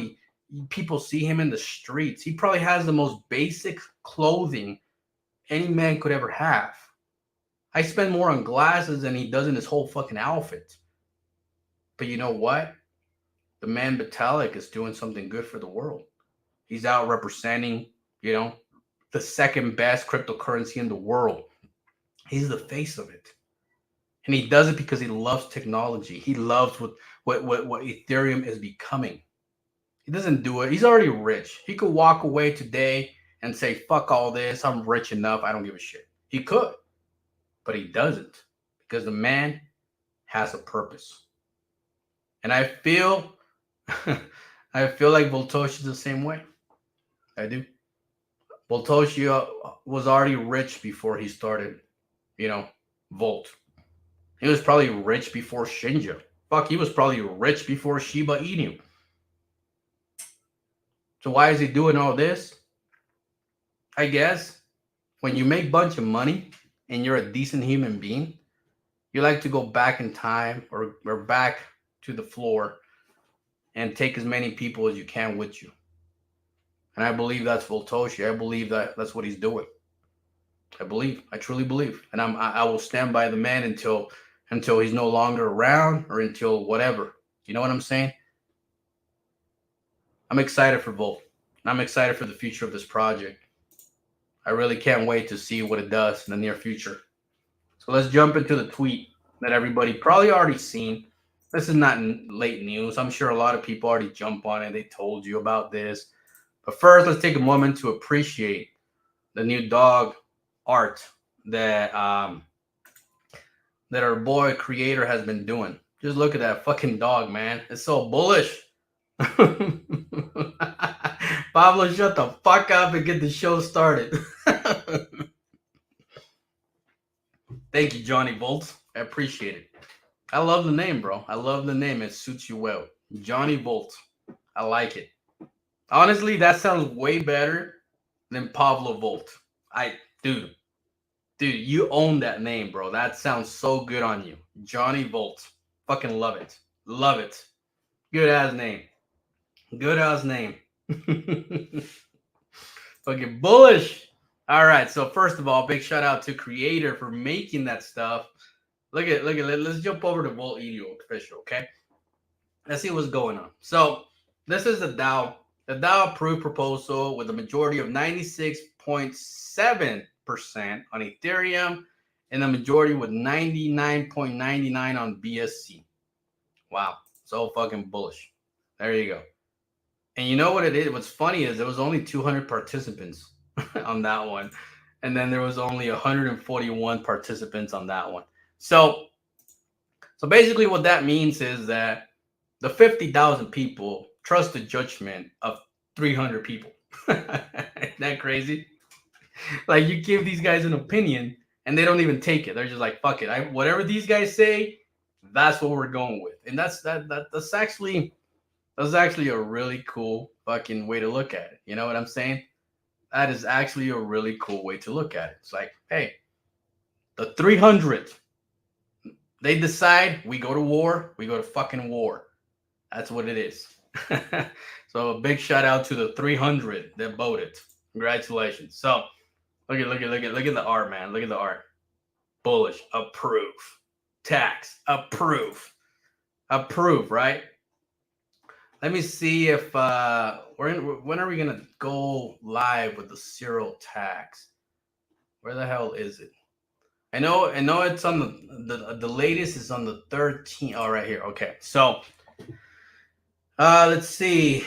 people see him in the streets. He probably has the most basic clothing any man could ever have. I spend more on glasses than he does in his whole fucking outfit. But you know what? The man Vitalik is doing something good for the world. He's out representing, the second best cryptocurrency in the world. He's the face of it. And he does it because he loves technology. He loves what Ethereum is becoming. He doesn't do it. He's already rich. He could walk away today and say, fuck all this. I'm rich enough. I don't give a shit. He could. But he doesn't. Because the man has a purpose. And I feel like Voltoshi is the same way. I do. Voltoshi was already rich before he started, Volt. He was probably rich before Shinja. Fuck, he was probably rich before Shiba Inu. So why is he doing all this? I guess when you make a bunch of money and you're a decent human being, You like to go back in time or back to the floor and take as many people as you can with you. And I believe that's Voltoshi. I believe that's what he's doing. I truly believe. And I will stand by the man until he's no longer around or until whatever. You know what I'm saying? I'm excited for Volt. And I'm excited for the future of this project. I really can't wait to see what it does in the near future. So let's jump into the tweet that everybody probably already seen. This is not late news. I'm sure a lot of people already jump on it. They told you about this. But first, let's take a moment to appreciate the new dog art that that our boy creator has been doing. Just look at that fucking dog, man. It's so bullish. Pablo, shut the fuck up and get the show started. Thank you, Johnny Volt. I appreciate it. I love the name, bro. I love the name. It suits you well. Johnny Volt. I like it. Honestly, that sounds way better than Pablo Volt. Dude, you own that name, bro. That sounds so good on you. Johnny Volt. Fucking love it. Love it. Good ass name. Good ass name. Fucking bullish. All right. So first of all, big shout out to Creator for making that stuff. Look at. Let's jump over to voltinu official. Okay. Let's see what's going on. So this is the DAO approved proposal with a majority of 96.7% on Ethereum and the majority with 99.99 on BSC. Wow. So fucking bullish. There you go. And you know what it is? What's funny is there was only 200 participants on that one. And then there was only 141 participants on that one. So basically what that means is that the 50,000 people trust the judgment of 300 people. Isn't that crazy? Like you give these guys an opinion and they don't even take it. They're just like, fuck it. Whatever these guys say, that's what we're going with. And that's actually a really cool fucking way to look at it. You know what I'm saying? That is actually a really cool way to look at it. It's like, hey, the 300, they decide we go to war, we go to fucking war. That's what it is. So a big shout out to the 300 that voted. Congratulations. So look at the art, man. Look at the art. Bullish. Approve. Tax. Approve. Approve, right? Let me see if when are we gonna go live with the zero tax? Where the hell is it? I know it's on the latest is on the 13th. Oh, right here. Okay. So let's see.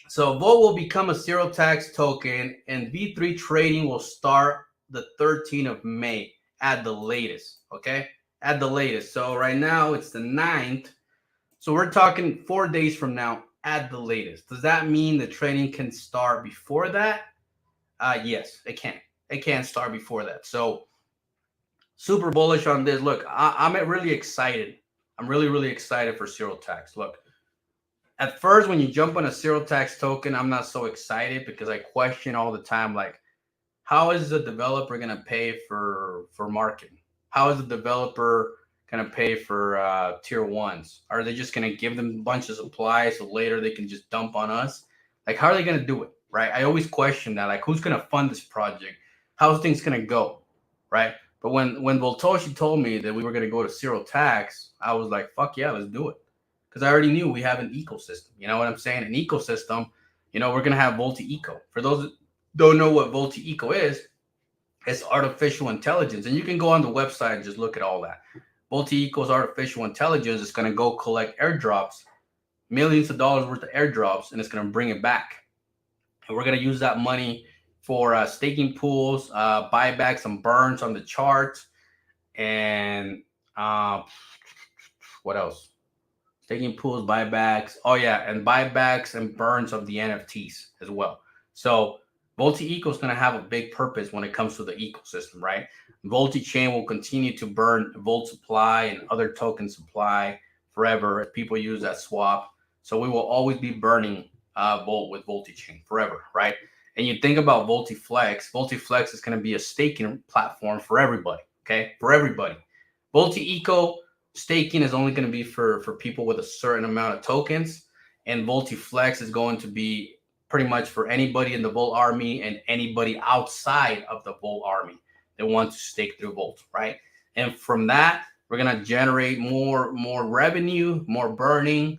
So Volt will become a zero tax token and V3 trading will start the 13th of May at the latest. Okay. At the latest. So right now it's the 9th. So we're talking 4 days from now at the latest. Does that mean the trading can start before that? Yes, it can. It can start before that. So super bullish on this. Look, I'm really excited. I'm really excited for zero tax. Look, at first, when you jump on a zero tax token, I'm not so excited because I question all the time, like, how is the developer going to pay for marketing? How is the developer going to pay for tier ones? Are they just going to give them a bunch of supply so later they can just dump on us? Like, how are they going to do it, right? I always question that, like, who's going to fund this project? How's things going to go, right? But when Voltoshi told me that we were going to go to zero tax, I was like, fuck yeah, let's do it. Because I already knew we have an ecosystem. You know what I'm saying? An ecosystem, you know, we're going to have VoltiEco. For those that don't know what VoltiEco is, it's artificial intelligence. And you can go on the website and just look at all that. VoltiEco's artificial intelligence is going to go collect airdrops, millions of dollars worth of airdrops, and it's going to bring it back. And we're going to use that money for staking pools, buybacks and burns on the chart. And what else? Staking pools, buybacks. Oh, yeah. And buybacks and burns of the NFTs as well. So VoltiEco is going to have a big purpose when it comes to the ecosystem, right? VoltiChain will continue to burn Volt supply and other token supply forever if people use that swap. So we will always be burning Volt with VoltiChain forever, right? And you think about VoltiFlex. VoltiFlex is going to be a staking platform for everybody, okay? For everybody. Eco staking is only going to be for people with a certain amount of tokens, and Flex is going to be pretty much for anybody in the Volt army and anybody outside of the Volt army that wants to stake through Volt, right? And from that, we're going to generate more revenue, more burning,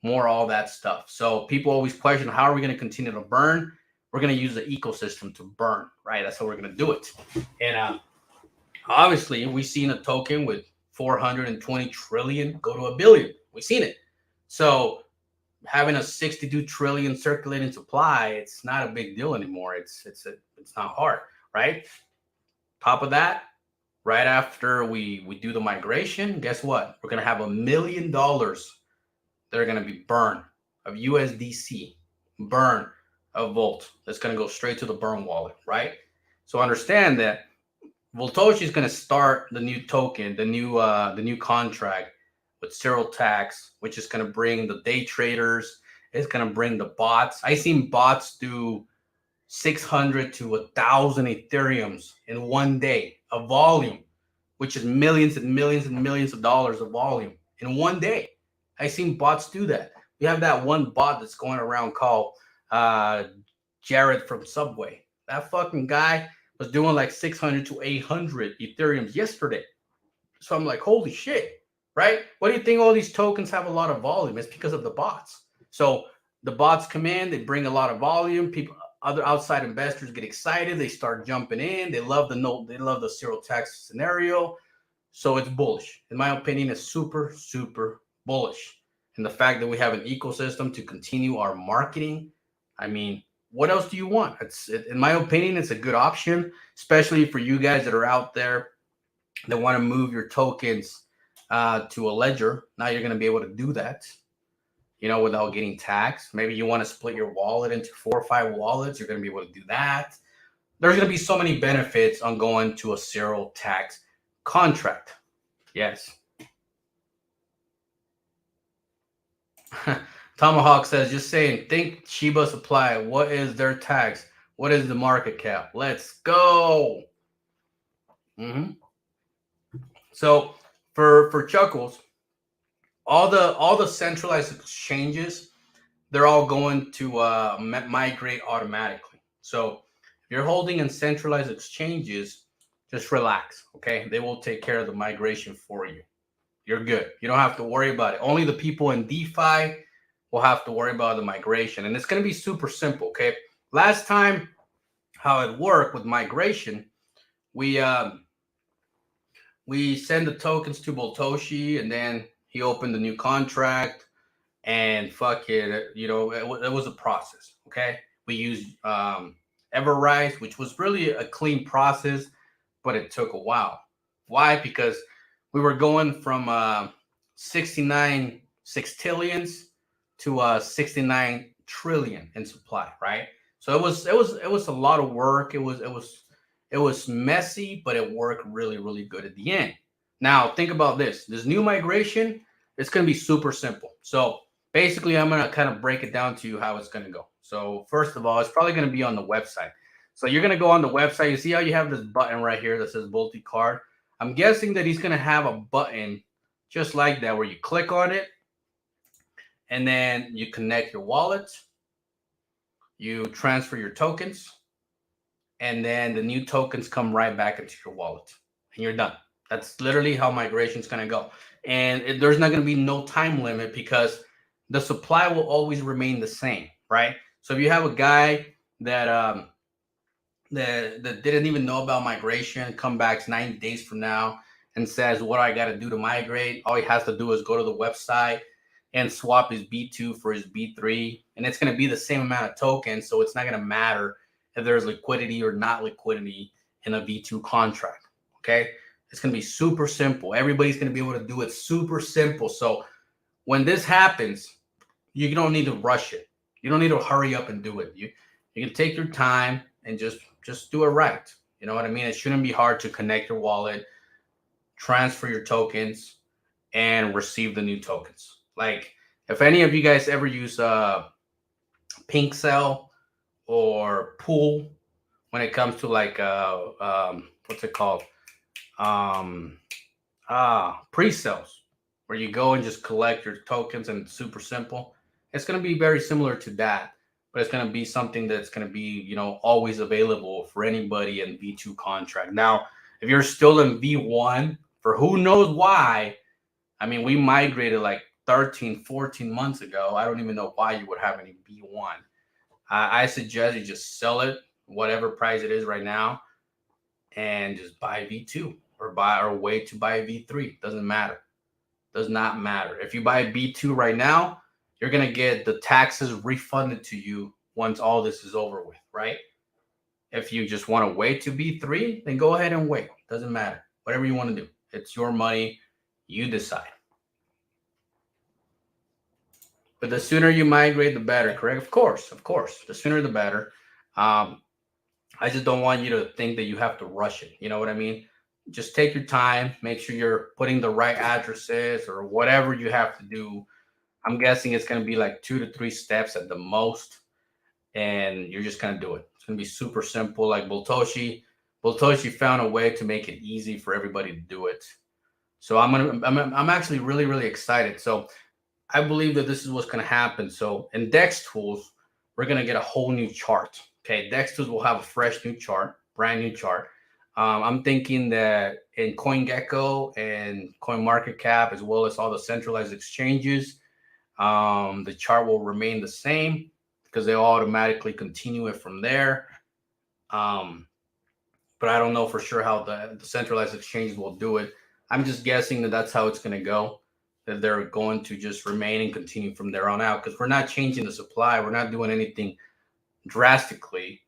more all that stuff. So people always question, how are we going to continue to burn? We're going to use the ecosystem to burn, right? That's how we're going to do it. And obviously, we've seen a token with 420 trillion go to a billion. We've seen it. So having a 62 trillion circulating supply, it's not a big deal anymore. It's not hard, right? Top of that, right after we do the migration, guess what? We're going to have $1 million that are going to be burned of USDC, burn of Volt. That's going to go straight to the burn wallet, right? So understand that Voltoshi is going to start the new token, the new contract with zero tax, which is going to bring the day traders. It's going to bring the bots. I seen bots do 600 to 1,000 Ethereums in one day of volume, which is millions and millions and millions of dollars of volume in one day. I seen bots do that. We have that one bot that's going around called Jared from Subway. That fucking guy was doing like 600 to 800 Ethereums yesterday. So I'm like, holy shit, right? What do you think all these tokens have a lot of volume? It's because of the bots. So the bots come in, they bring a lot of volume. People, other outside investors get excited. They start jumping in. They love the note. They love the zero tax scenario. So it's bullish. In my opinion, it's super, super bullish. And the fact that we have an ecosystem to continue our marketing, I mean, what else do you want? In my opinion, it's a good option, especially for you guys that are out there that want to move your tokens to a ledger. Now you're going to be able to do that, without getting taxed. Maybe you want to split your wallet into 4 or 5 wallets. You're going to be able to do that. There's going to be so many benefits on going to a zero tax contract. Yes. Tomahawk says, just saying, think Shiba supply. What is their tax? What is the market cap? Let's go. So for Chuckles, all the centralized exchanges, they're all going to migrate automatically. So if you're holding in centralized exchanges, just relax, okay? They will take care of the migration for you. You're good. You don't have to worry about it. Only the people in DeFi will have to worry about the migration. And it's going to be super simple, okay? Last time, how it worked with migration, we send the tokens to Boltoshi, and then he opened the new contract, and fuck it, it was a process, okay? We used Everrise, which was really a clean process, but it took a while. Why? Because we were going from 69 sextillions to 69 trillion in supply, right? So it was a lot of work. It was messy, but it worked really, really good at the end. Now think about this. This new migration, it's going to be super simple. So basically, I'm going to kind of break it down to you how it's going to go. So first of all, it's probably going to be on the website. So you're going to go on the website. You see how you have this button right here that says Volti Card? I'm guessing that he's going to have a button just like that where you click on it, and then you connect your wallet, you transfer your tokens, and then the new tokens come right back into your wallet, and you're done. That's literally how migration is going to go. And there's not going to be no time limit because the supply will always remain the same, right? So if you have a guy that that didn't even know about migration, come back 90 days from now and says, what do I got to do to migrate? All he has to do is go to the website and swap his B2 for his B3. And it's going to be the same amount of tokens. So it's not going to matter if there's liquidity or not liquidity in a V2 contract. Okay. It's going to be super simple. Everybody's going to be able to do it super simple. So when this happens, you don't need to rush it. You don't need to hurry up and do it. You can take your time and just do it right. You know what I mean? It shouldn't be hard to connect your wallet, transfer your tokens, and receive the new tokens. Like, if any of you guys ever use Pink Cell or Pool when it comes to like what's it called? pre-sales, where you go and just collect your tokens, and it's super simple. It's going to be very similar to that, but it's going to be something that's going to be, always available for anybody in V2 contract. Now, if you're still in V1, for who knows why, I mean, we migrated like 13, 14 months ago. I don't even know why you would have any V1. I suggest you just sell it, whatever price it is right now, and just buy V2 or wait to buy V3. Doesn't matter. Does not matter. If you buy B2 right now, you're going to get the taxes refunded to you once all this is over with, right? If you just want to wait to B3, then go ahead and wait. Doesn't matter. Whatever you want to do. It's your money. You decide. But the sooner you migrate, the better, correct? Of course. The sooner, the better. I just don't want you to think that you have to rush it. You know what I mean? Just take your time. Make sure you're putting the right addresses or whatever you have to do. I'm guessing it's going to be like 2 to 3 steps at the most. And you're just going to do it. It's going to be super simple. Like Voltoshi found a way to make it easy for everybody to do it. So I'm actually really, really excited. So I believe that this is what's going to happen. So in Dex Tools, we're going to get a whole new chart. Okay, Dex Tools will have a fresh new chart, brand new chart. I'm thinking that in CoinGecko and CoinMarketCap, as well as all the centralized exchanges, the chart will remain the same because they automatically continue it from there. But I don't know for sure how the centralized exchanges will do it. I'm just guessing that that's how it's going to go, that they're going to just remain and continue from there on out, because we're not changing the supply. We're not doing anything drastically.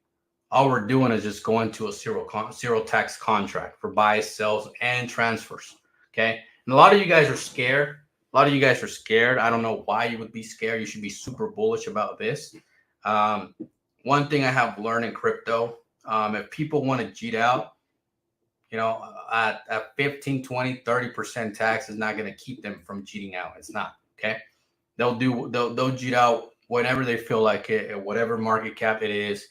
All we're doing is just going to a zero tax contract for buys, sells, and transfers. Okay. And a lot of you guys are scared. I don't know why you would be scared. You should be super bullish about this. One thing I have learned in crypto, if people want to cheat out, at 15, 20, 30% tax is not going to keep them from cheating out. It's not. Okay. They'll cheat out whenever they feel like it, at whatever market cap it is.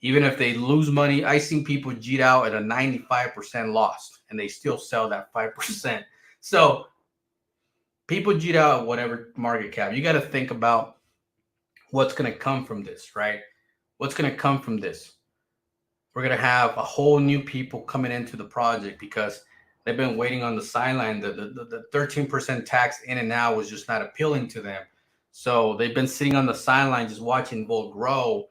Even if they lose money, I seen people cheat out at a 95% loss and they still sell that 5%. So people cheat out at whatever market cap. You got to think about what's going to come from this, right? What's going to come from this? We're going to have a whole new people coming into the project because they've been waiting on the sideline. The 13% tax in and out was just not appealing to them. So they've been sitting on the sideline just watching Volt grow.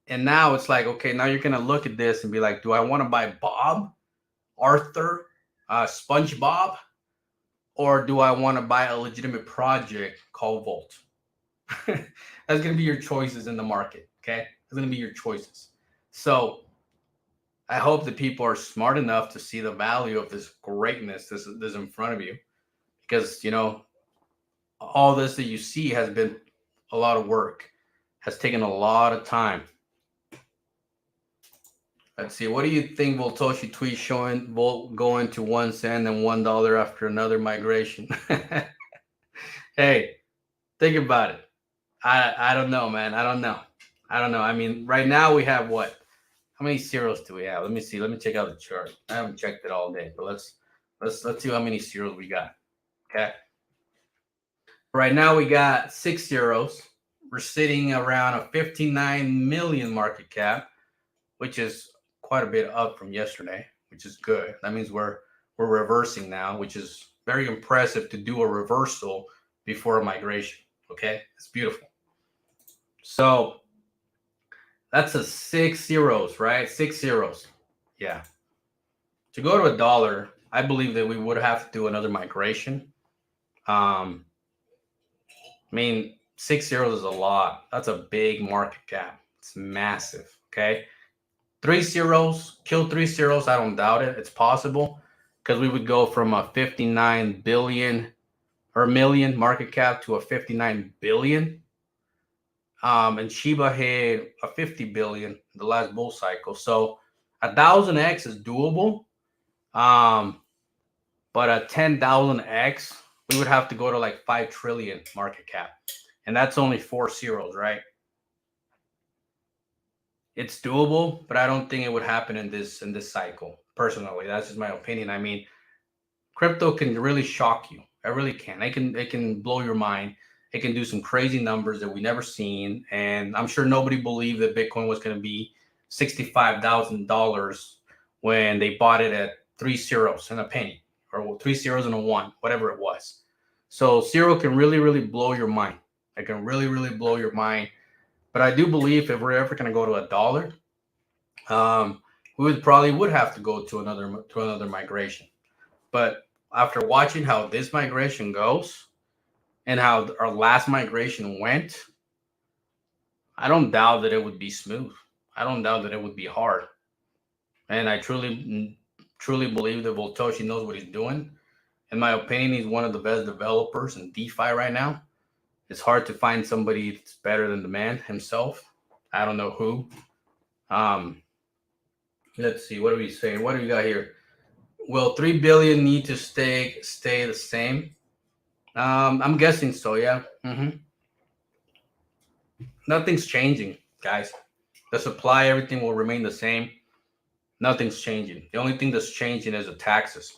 And now it's like, okay, now you're going to look at this and be like, do I want to buy Bob, Arthur, SpongeBob, or do I want to buy a legitimate project called Volt? That's going to be your choices in the market, okay? That's going to be your choices. So I hope that people are smart enough to see the value of this greatness this in front of you, because, all this that you see has been a lot of work, has taken a lot of time. Let's see. What do you think Voltoshi tweet showing Volt going to 1 cent and $1 after another migration? Hey, think about it. I don't know, man. I don't know. I mean, right now we have what? How many zeros do we have? Let me see. Let me check out the chart. I haven't checked it all day, but let's see how many zeros we got. Okay. Right now we got 6 zeros. We're sitting around a 59 million market cap, which is quite a bit up from yesterday, which is good. That means we're reversing now, which is very impressive to do a reversal before a migration. Okay, it's beautiful. So that's a 6 zeros, right? 6 zeros. Yeah. To go to $1, I believe that we would have to do another migration. I mean, 6 zeros is a lot. That's a big market cap. It's massive. Okay. 3 zeros, kill 3 zeros. I don't doubt it. It's possible, because we would go from a 59 billion or million market cap to a 59 billion. And Shiba hit a 50 billion in the last bull cycle. So 1,000x is doable. But a 10,000x, we would have to go to like 5 trillion market cap. And that's only 4 zeros, right? It's doable, but I don't think it would happen in this cycle. Personally, that's just my opinion. I mean, crypto can really shock you. It really can. It can blow your mind. It can do some crazy numbers that we never seen. And I'm sure nobody believed that Bitcoin was going to be $65,000 when they bought it at 3 zeros and a penny, or 3 zeros and a 1, whatever it was. So zero can really, really blow your mind. It can really, really blow your mind. But I do believe if we're ever going to go to $1, we would have to go to another migration. But after watching how this migration goes and how our last migration went, I don't doubt that it would be smooth. I don't doubt that it would be hard. And I truly believe that Voltoshi knows what he's doing. In my opinion, he's one of the best developers in DeFi right now. It's hard to find somebody that's better than the man himself. I don't know who. Let's see. What are we saying? What do we got here? Will 3 billion need to stay the same? I'm guessing so. Yeah. Nothing's changing, guys. The supply, everything will remain the same. Nothing's changing. The only thing that's changing is the taxes,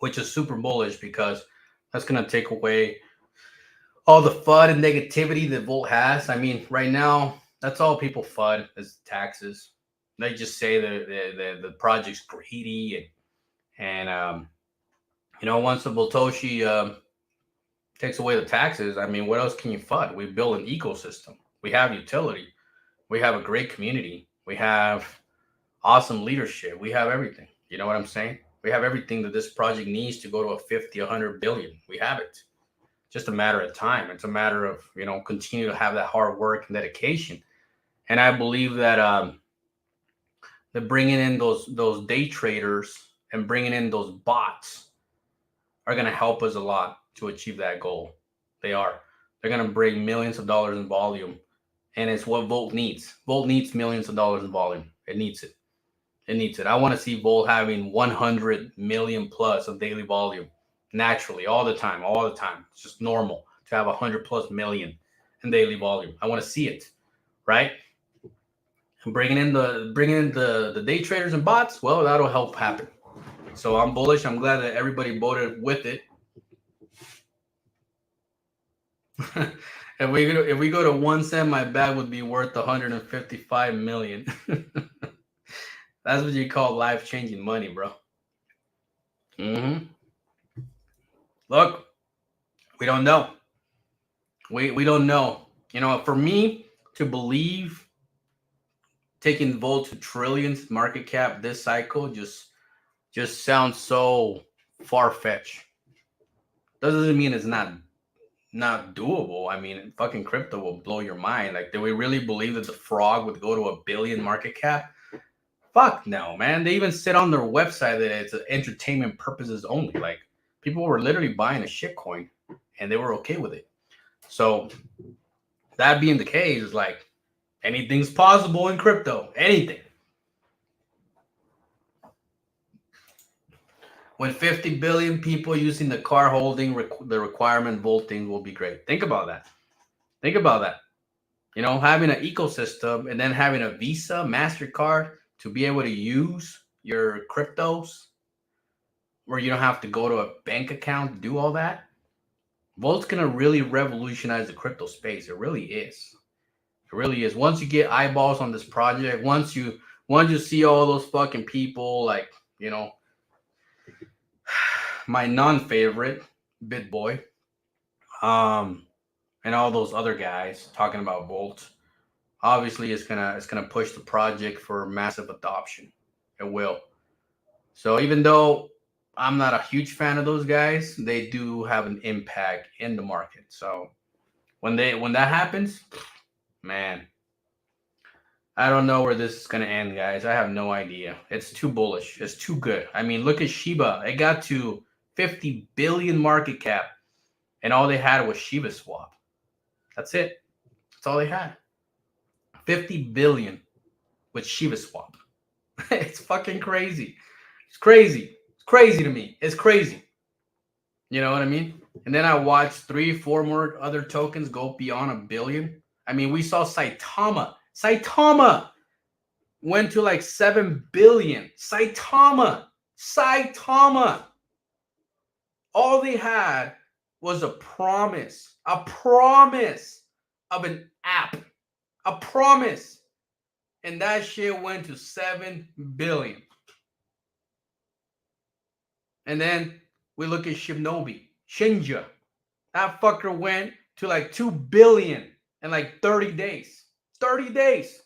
which is super bullish because that's going to take away all the FUD and negativity that Volt has. I mean, right now, that's all people FUD is taxes. They just say that the project's greedy and once the Voltoshi takes away the taxes, I mean, what else can you FUD? We build an ecosystem. We have utility. We have a great community. We have awesome leadership. We have everything. You know what I'm saying? We have everything that this project needs to go to a 50, 100 billion. We have it. Just a matter of time. It's a matter of, continue to have that hard work and dedication. And I believe that bringing in those day traders and bringing in those bots are going to help us a lot to achieve that goal. They are. They're going to bring millions of dollars in volume. And it's what Volt needs. Volt needs millions of dollars in volume. It needs it. It needs it. I want to see Volt having 100 million plus of daily volume naturally, all the time. It's just normal to have 100 plus million in daily volume. I want to see it, right? And bringing in the day traders and bots, well, that'll help happen. So I'm bullish. I'm glad that everybody voted with it. If we go to 1 cent, my bag would be worth 155 million. That's what you call life-changing money, bro. Look, we don't know. We don't know. For me to believe taking Volt to trillions market cap this cycle just sounds so far-fetched. Doesn't mean it's not doable. I mean, fucking crypto will blow your mind. Like, do we really believe that the frog would go to $1 billion market cap? Fuck no, man. They even said on their website that it's entertainment purposes only. Like, people were literally buying a shit coin and they were okay with it. So that being the case, is like anything's possible in crypto. Anything. When 50 billion people using the car holding the requirement Volting will be great. Think about that. Having an ecosystem and then having a Visa, MasterCard to be able to use your cryptos where you don't have to go to a bank account to do all that. Volt's going to really revolutionize the crypto space. It really is. It really is. Once you get eyeballs on this project, once you see all those fucking people, like, my non-favorite BitBoy, and all those other guys talking about Volt, obviously it's gonna push the project for massive adoption. It will. So even though I'm not a huge fan of those guys, they do have an impact in the market. So when that happens, man, I don't know where this is gonna end, guys. I have no idea. It's too bullish. It's too good. I mean, look at Shiba. It got to 50 billion market cap, and all they had was Shiba Swap. That's it. That's all they had. 50 billion with Shiba Swap. It's fucking crazy. It's crazy. It's crazy to me. It's crazy. You know what I mean? And then I watched 3-4 more other tokens go beyond $1 billion. I mean, we saw Saitama. Saitama went to like 7 billion. Saitama. All they had was a promise of an app, a promise. And that shit went to 7 billion. And then we look at Shinja. That fucker went to like 2 billion in like 30 days. 30 days.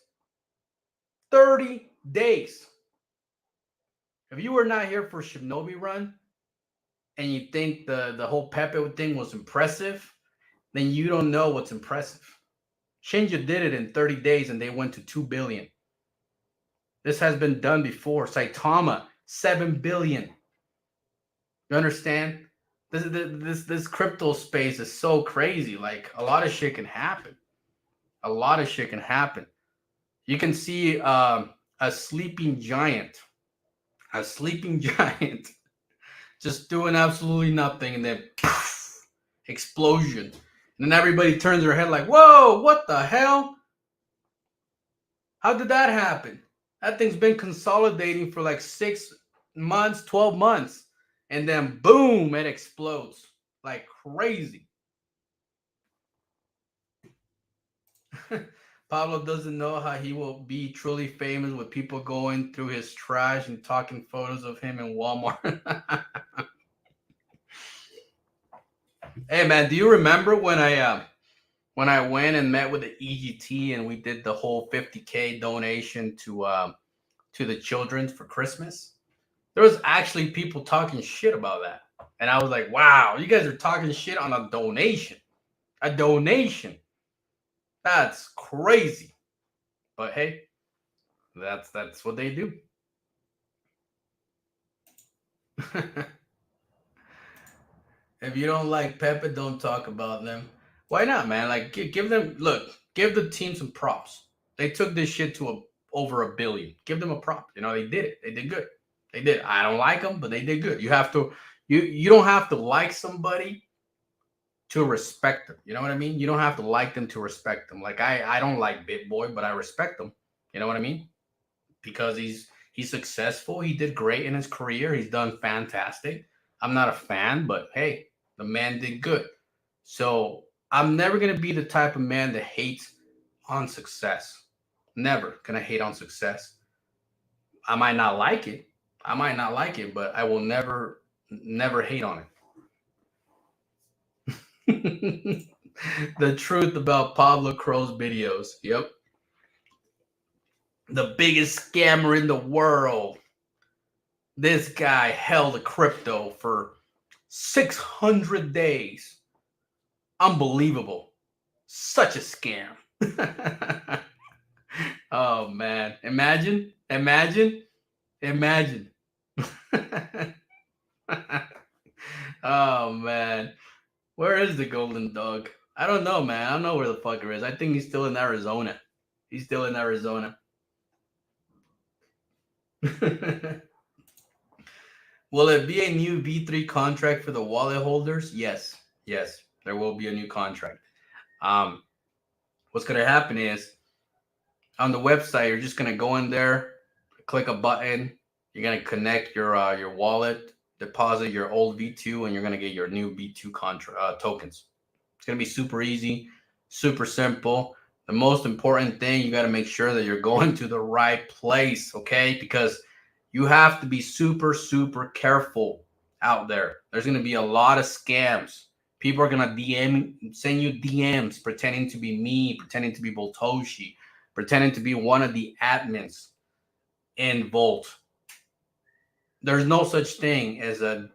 30 days. If you were not here for Shinobi Run and you think the whole Pepe thing was impressive, then you don't know what's impressive. Shinja did it in 30 days and they went to 2 billion. This has been done before. Saitama, 7 billion. You understand? This crypto space is so crazy. Like, a lot of shit can happen. A lot of shit can happen. You can see a sleeping giant. A sleeping giant just doing absolutely nothing, and then poof, explosion. And then everybody turns their head like, whoa, what the hell? How did that happen? That thing's been consolidating for like 6 months, 12 months. And then boom, it explodes like crazy. Pablo doesn't know how he will be truly famous with people going through his trash and talking photos of him in Walmart. Hey man, do you remember when I went and met with the EGT and we did the whole 50K donation to the children for Christmas? There was actually people talking shit about that. And I was like, wow, you guys are talking shit on a donation. A donation. That's crazy. But hey, that's what they do. If you don't like Pepe, don't talk about them. Why not, man? Like, give them, look, give the team some props. They took this shit to over 1 billion. Give them a prop. You know, they did it. They did good. They did. I don't like them, but they did good. You have to, you don't have to like somebody to respect them. You know what I mean? You don't have to like them to respect them. Like, I don't like BitBoy, but I respect him. You know what I mean? Because he's successful. He did great in his career. He's done fantastic. I'm not a fan, but hey, the man did good. So I'm never going to be the type of man that hates on success. Never going to hate on success. I might not like it. But I will never hate on it. The truth about Pablo Crow's videos. Yep. The biggest scammer in the world. This guy held a crypto for 600 days. Unbelievable. Such a scam. Oh, man. Imagine. Oh, man. Where is the golden dog? I don't know, man. I don't know where the fucker is. I think he's still in Arizona. Will it be a new V3 contract for the wallet holders? Yes, there will be a new contract. What's going to happen is on the website, you're just going to go in there, click a button. You're going to connect your wallet, deposit your old V2, and you're going to get your new V2 tokens. It's going to be super easy, super simple. The most important thing, you got to make sure that you're going to the right place, okay? Because you have to be super, super careful out there. There's going to be a lot of scams. People are going to send you DMs pretending to be me, pretending to be Voltoshi, pretending to be one of the admins in Volt. There's no such thing as an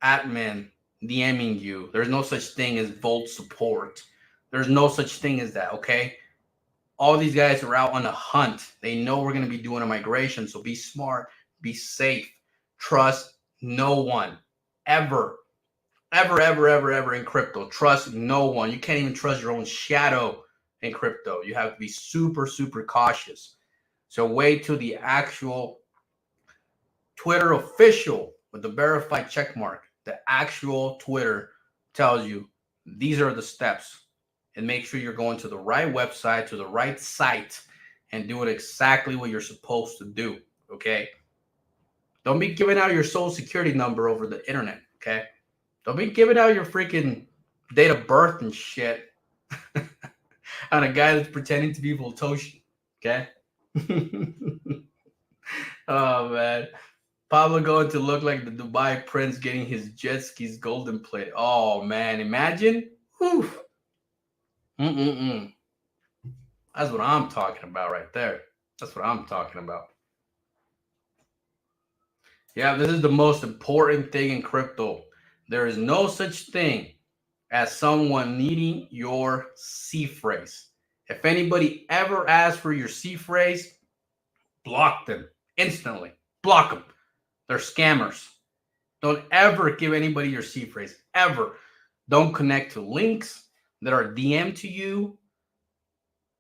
admin DMing you. There's no such thing as Volt support. There's no such thing as that, okay? All these guys are out on a hunt. They know we're going to be doing a migration, so be smart. Be safe. Trust no one. Ever in crypto. Trust no one. You can't even trust your own shadow in crypto. You have to be super, super cautious. So wait till the actual Twitter official with the verified checkmark. The actual Twitter tells you these are the steps. And make sure you're going to the right website, to the right site, and doing exactly what you're supposed to do. Okay? Don't be giving out your social security number over the internet, okay? Don't be giving out your freaking date of birth and shit on a guy that's pretending to be Voltoshi. Okay? Oh, man. Pablo going to look like the Dubai prince getting his jet skis golden plate. Oh, man. Imagine. Whew. That's what I'm talking about right there. That's what I'm talking about. Yeah, this is the most important thing in crypto. There is no such thing as someone needing your C phrase. If anybody ever asks for your C phrase, block them instantly. Block them. They're scammers. Don't ever give anybody your C phrase. Ever. Don't connect to links that are DM to you.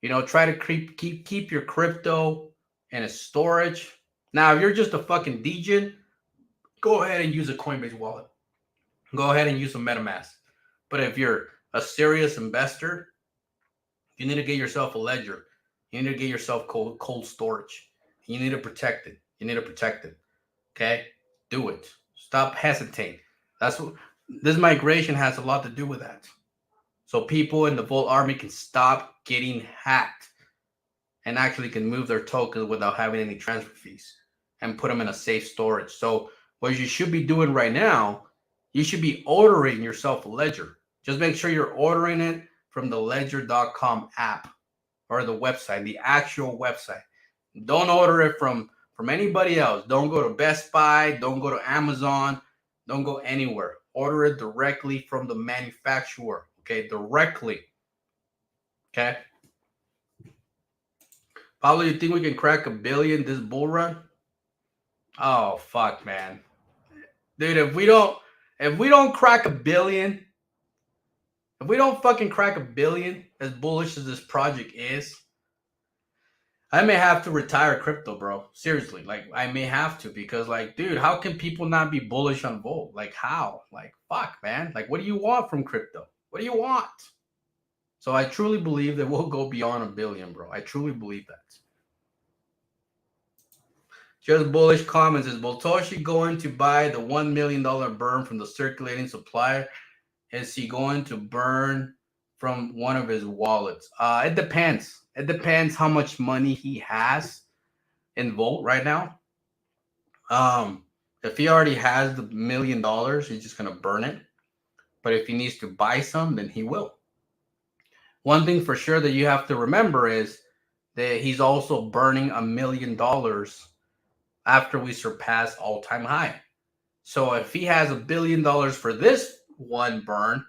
You know, try to keep your crypto in a storage. Now, if you're just a fucking degen, go ahead and use a Coinbase wallet. Go ahead and use a MetaMask. But if you're a serious investor, you need to get yourself a ledger. You need to get yourself cold storage. You need to protect it. You need to protect it. Okay? Do it. Stop hesitating. That's what this migration has a lot to do with that. So people in the Volt Army can stop getting hacked and actually can move their tokens without having any transfer fees and put them in a safe storage. So what you should be doing right now, you should be ordering yourself a ledger. Just make sure you're ordering it from the ledger.com app or the website, the actual website. Don't order it from anybody else. Don't go to Best Buy. Don't go to Amazon. Don't go anywhere. Order it directly from the manufacturer. Okay, directly. Okay. Pablo, you think we can crack 1 billion this bull run? Oh fuck, man. Dude, if we don't crack 1 billion, if we don't fucking crack 1 billion, as bullish as this project is, I may have to retire crypto, bro. Seriously, like I may have to, because like, dude, how can people not be bullish on Volt? Like how? Like fuck, man. Like what do you want from crypto? What do you want? So I truly believe that we'll go beyond 1 billion, bro. I truly believe that. Just bullish comments. Is Voltoshi going to buy the $1 million burn from the circulating supply? Is he going to burn from one of his wallets? It depends. It depends how much money he has in Volt right now. If he already has the $1 million, he's just going to burn it. But if he needs to buy some, then he will. One thing for sure that you have to remember is that he's also burning $1 million after we surpass all-time high. So if he has $1 billion for this one burn,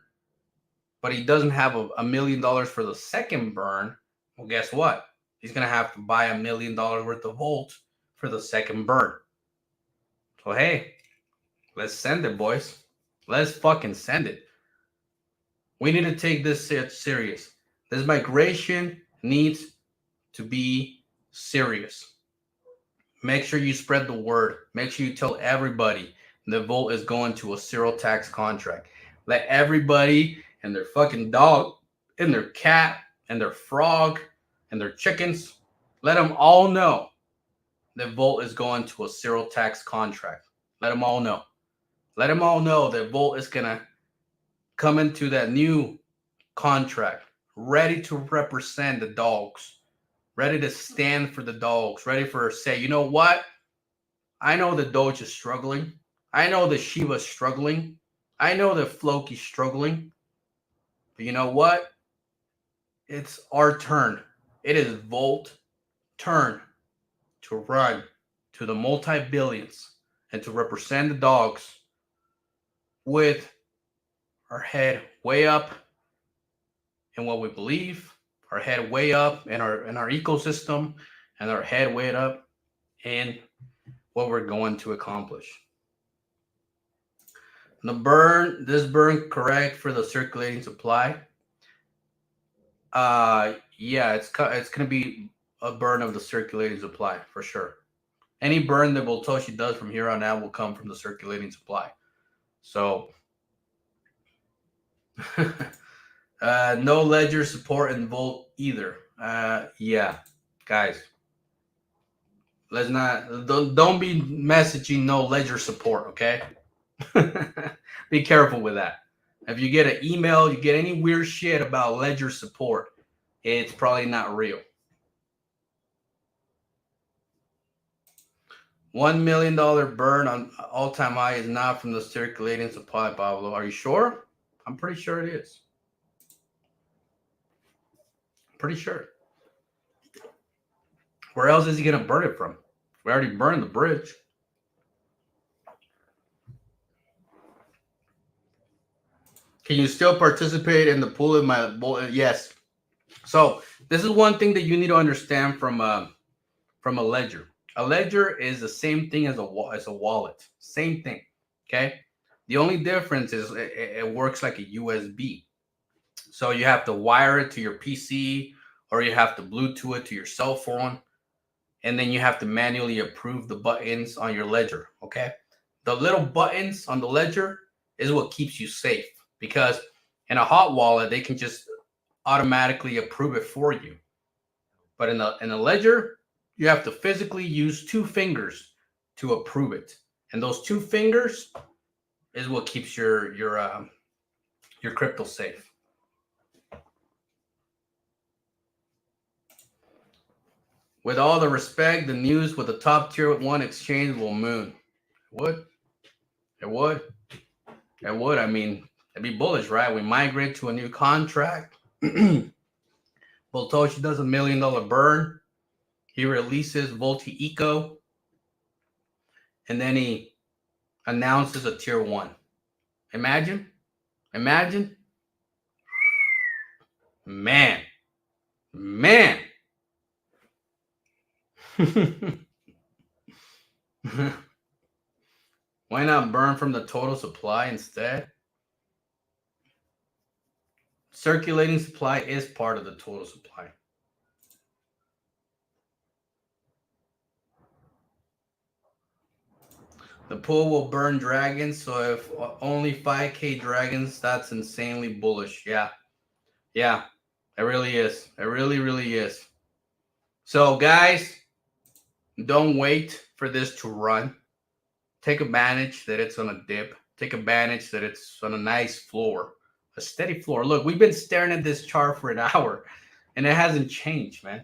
but he doesn't have $1 million for the second burn, well, guess what? He's going to have to buy $1 million worth of Volt for the second burn. So, hey, let's send it, boys. Let's fucking send it. We need to take this serious. This migration needs to be serious. Make sure you spread the word. Make sure you tell everybody the Volt is going to a zero tax contract. Let everybody and their fucking dog and their cat and their frog and their chickens, let them all know that Volt is going to a zero tax contract. Let them all know. Let them all know that Volt is going to come into that new contract ready to represent the dogs, ready to stand for the dogs, ready for say, you know what? I know the Doge is struggling. I know that Shiba's struggling. I know that Floki's struggling. But you know what? It's our turn. It is Volt's turn to run to the multi-billions and to represent the dogs with our head way up in what we believe, our head way up in our ecosystem, and our head way up in what we're going to accomplish. This burn correct for the circulating supply? Yeah, it's going to be a burn of the circulating supply for sure. Any burn that Voltoshi does from here on out will come from the circulating supply. So no ledger support in Volt either. Yeah, guys, let's not don't be messaging no ledger support, okay? Be careful with that. If you get an email, you get any weird shit about Ledger support, it's probably not real. $1 million burn on all-time high is not from the circulating supply, Pablo. Are you sure? I'm pretty sure it is. Pretty sure. Where else is he going to burn it from? We already burned the bridge. Can you still participate in the pool of my bowl? Yes. So this is one thing that you need to understand from a ledger. A ledger is the same thing as a wallet. Same thing. Okay. The only difference is it works like a USB. So you have to wire it to your PC or you have to Bluetooth it to your cell phone. And then you have to manually approve the buttons on your ledger. Okay. The little buttons on the ledger is what keeps you safe, because in a hot wallet, they can just automatically approve it for you. But in a ledger, you have to physically use 2 fingers to approve it. And those 2 fingers is what keeps your crypto safe. With all the respect, the news with the top tier 1 exchange will moon. Would? It would. It would. I mean, it'd be bullish, right? We migrate to a new contract. Voltoshi does $1 million burn. He releases voltinu, and then he announces a tier 1. Imagine. Man. Why not burn from the total supply instead? Circulating supply is part of the total supply. The pool will burn dragons, so if only 5K dragons, that's insanely bullish. Yeah, it really is. It really is. So, guys, don't wait for this to run. Take advantage that it's on a dip. Take advantage that it's on a nice floor, a steady floor. Look, we've been staring at this chart for an hour, and it hasn't changed, man.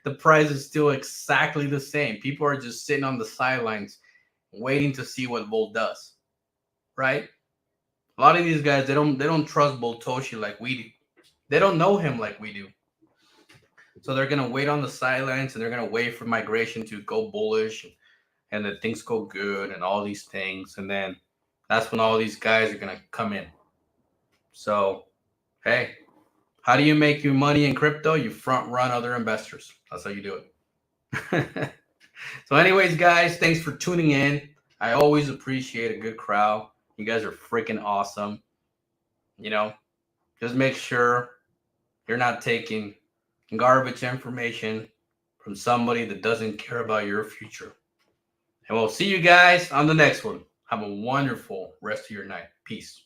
The price is still exactly the same. People are just sitting on the sidelines waiting to see what Volt does, right? A lot of these guys, they don't trust Voltoshi like we do. They don't know him like we do. So they're going to wait on the sidelines, and they're going to wait for migration to go bullish and that things go good and all these things. And then that's when all these guys are going to come in. So, hey, how do you make your money in crypto? You front run other investors. That's how you do it. So anyways, guys, thanks for tuning in. I always appreciate a good crowd. You guys are freaking awesome. You know, just make sure you're not taking garbage information from somebody that doesn't care about your future. And we'll see you guys on the next one. Have a wonderful rest of your night. Peace.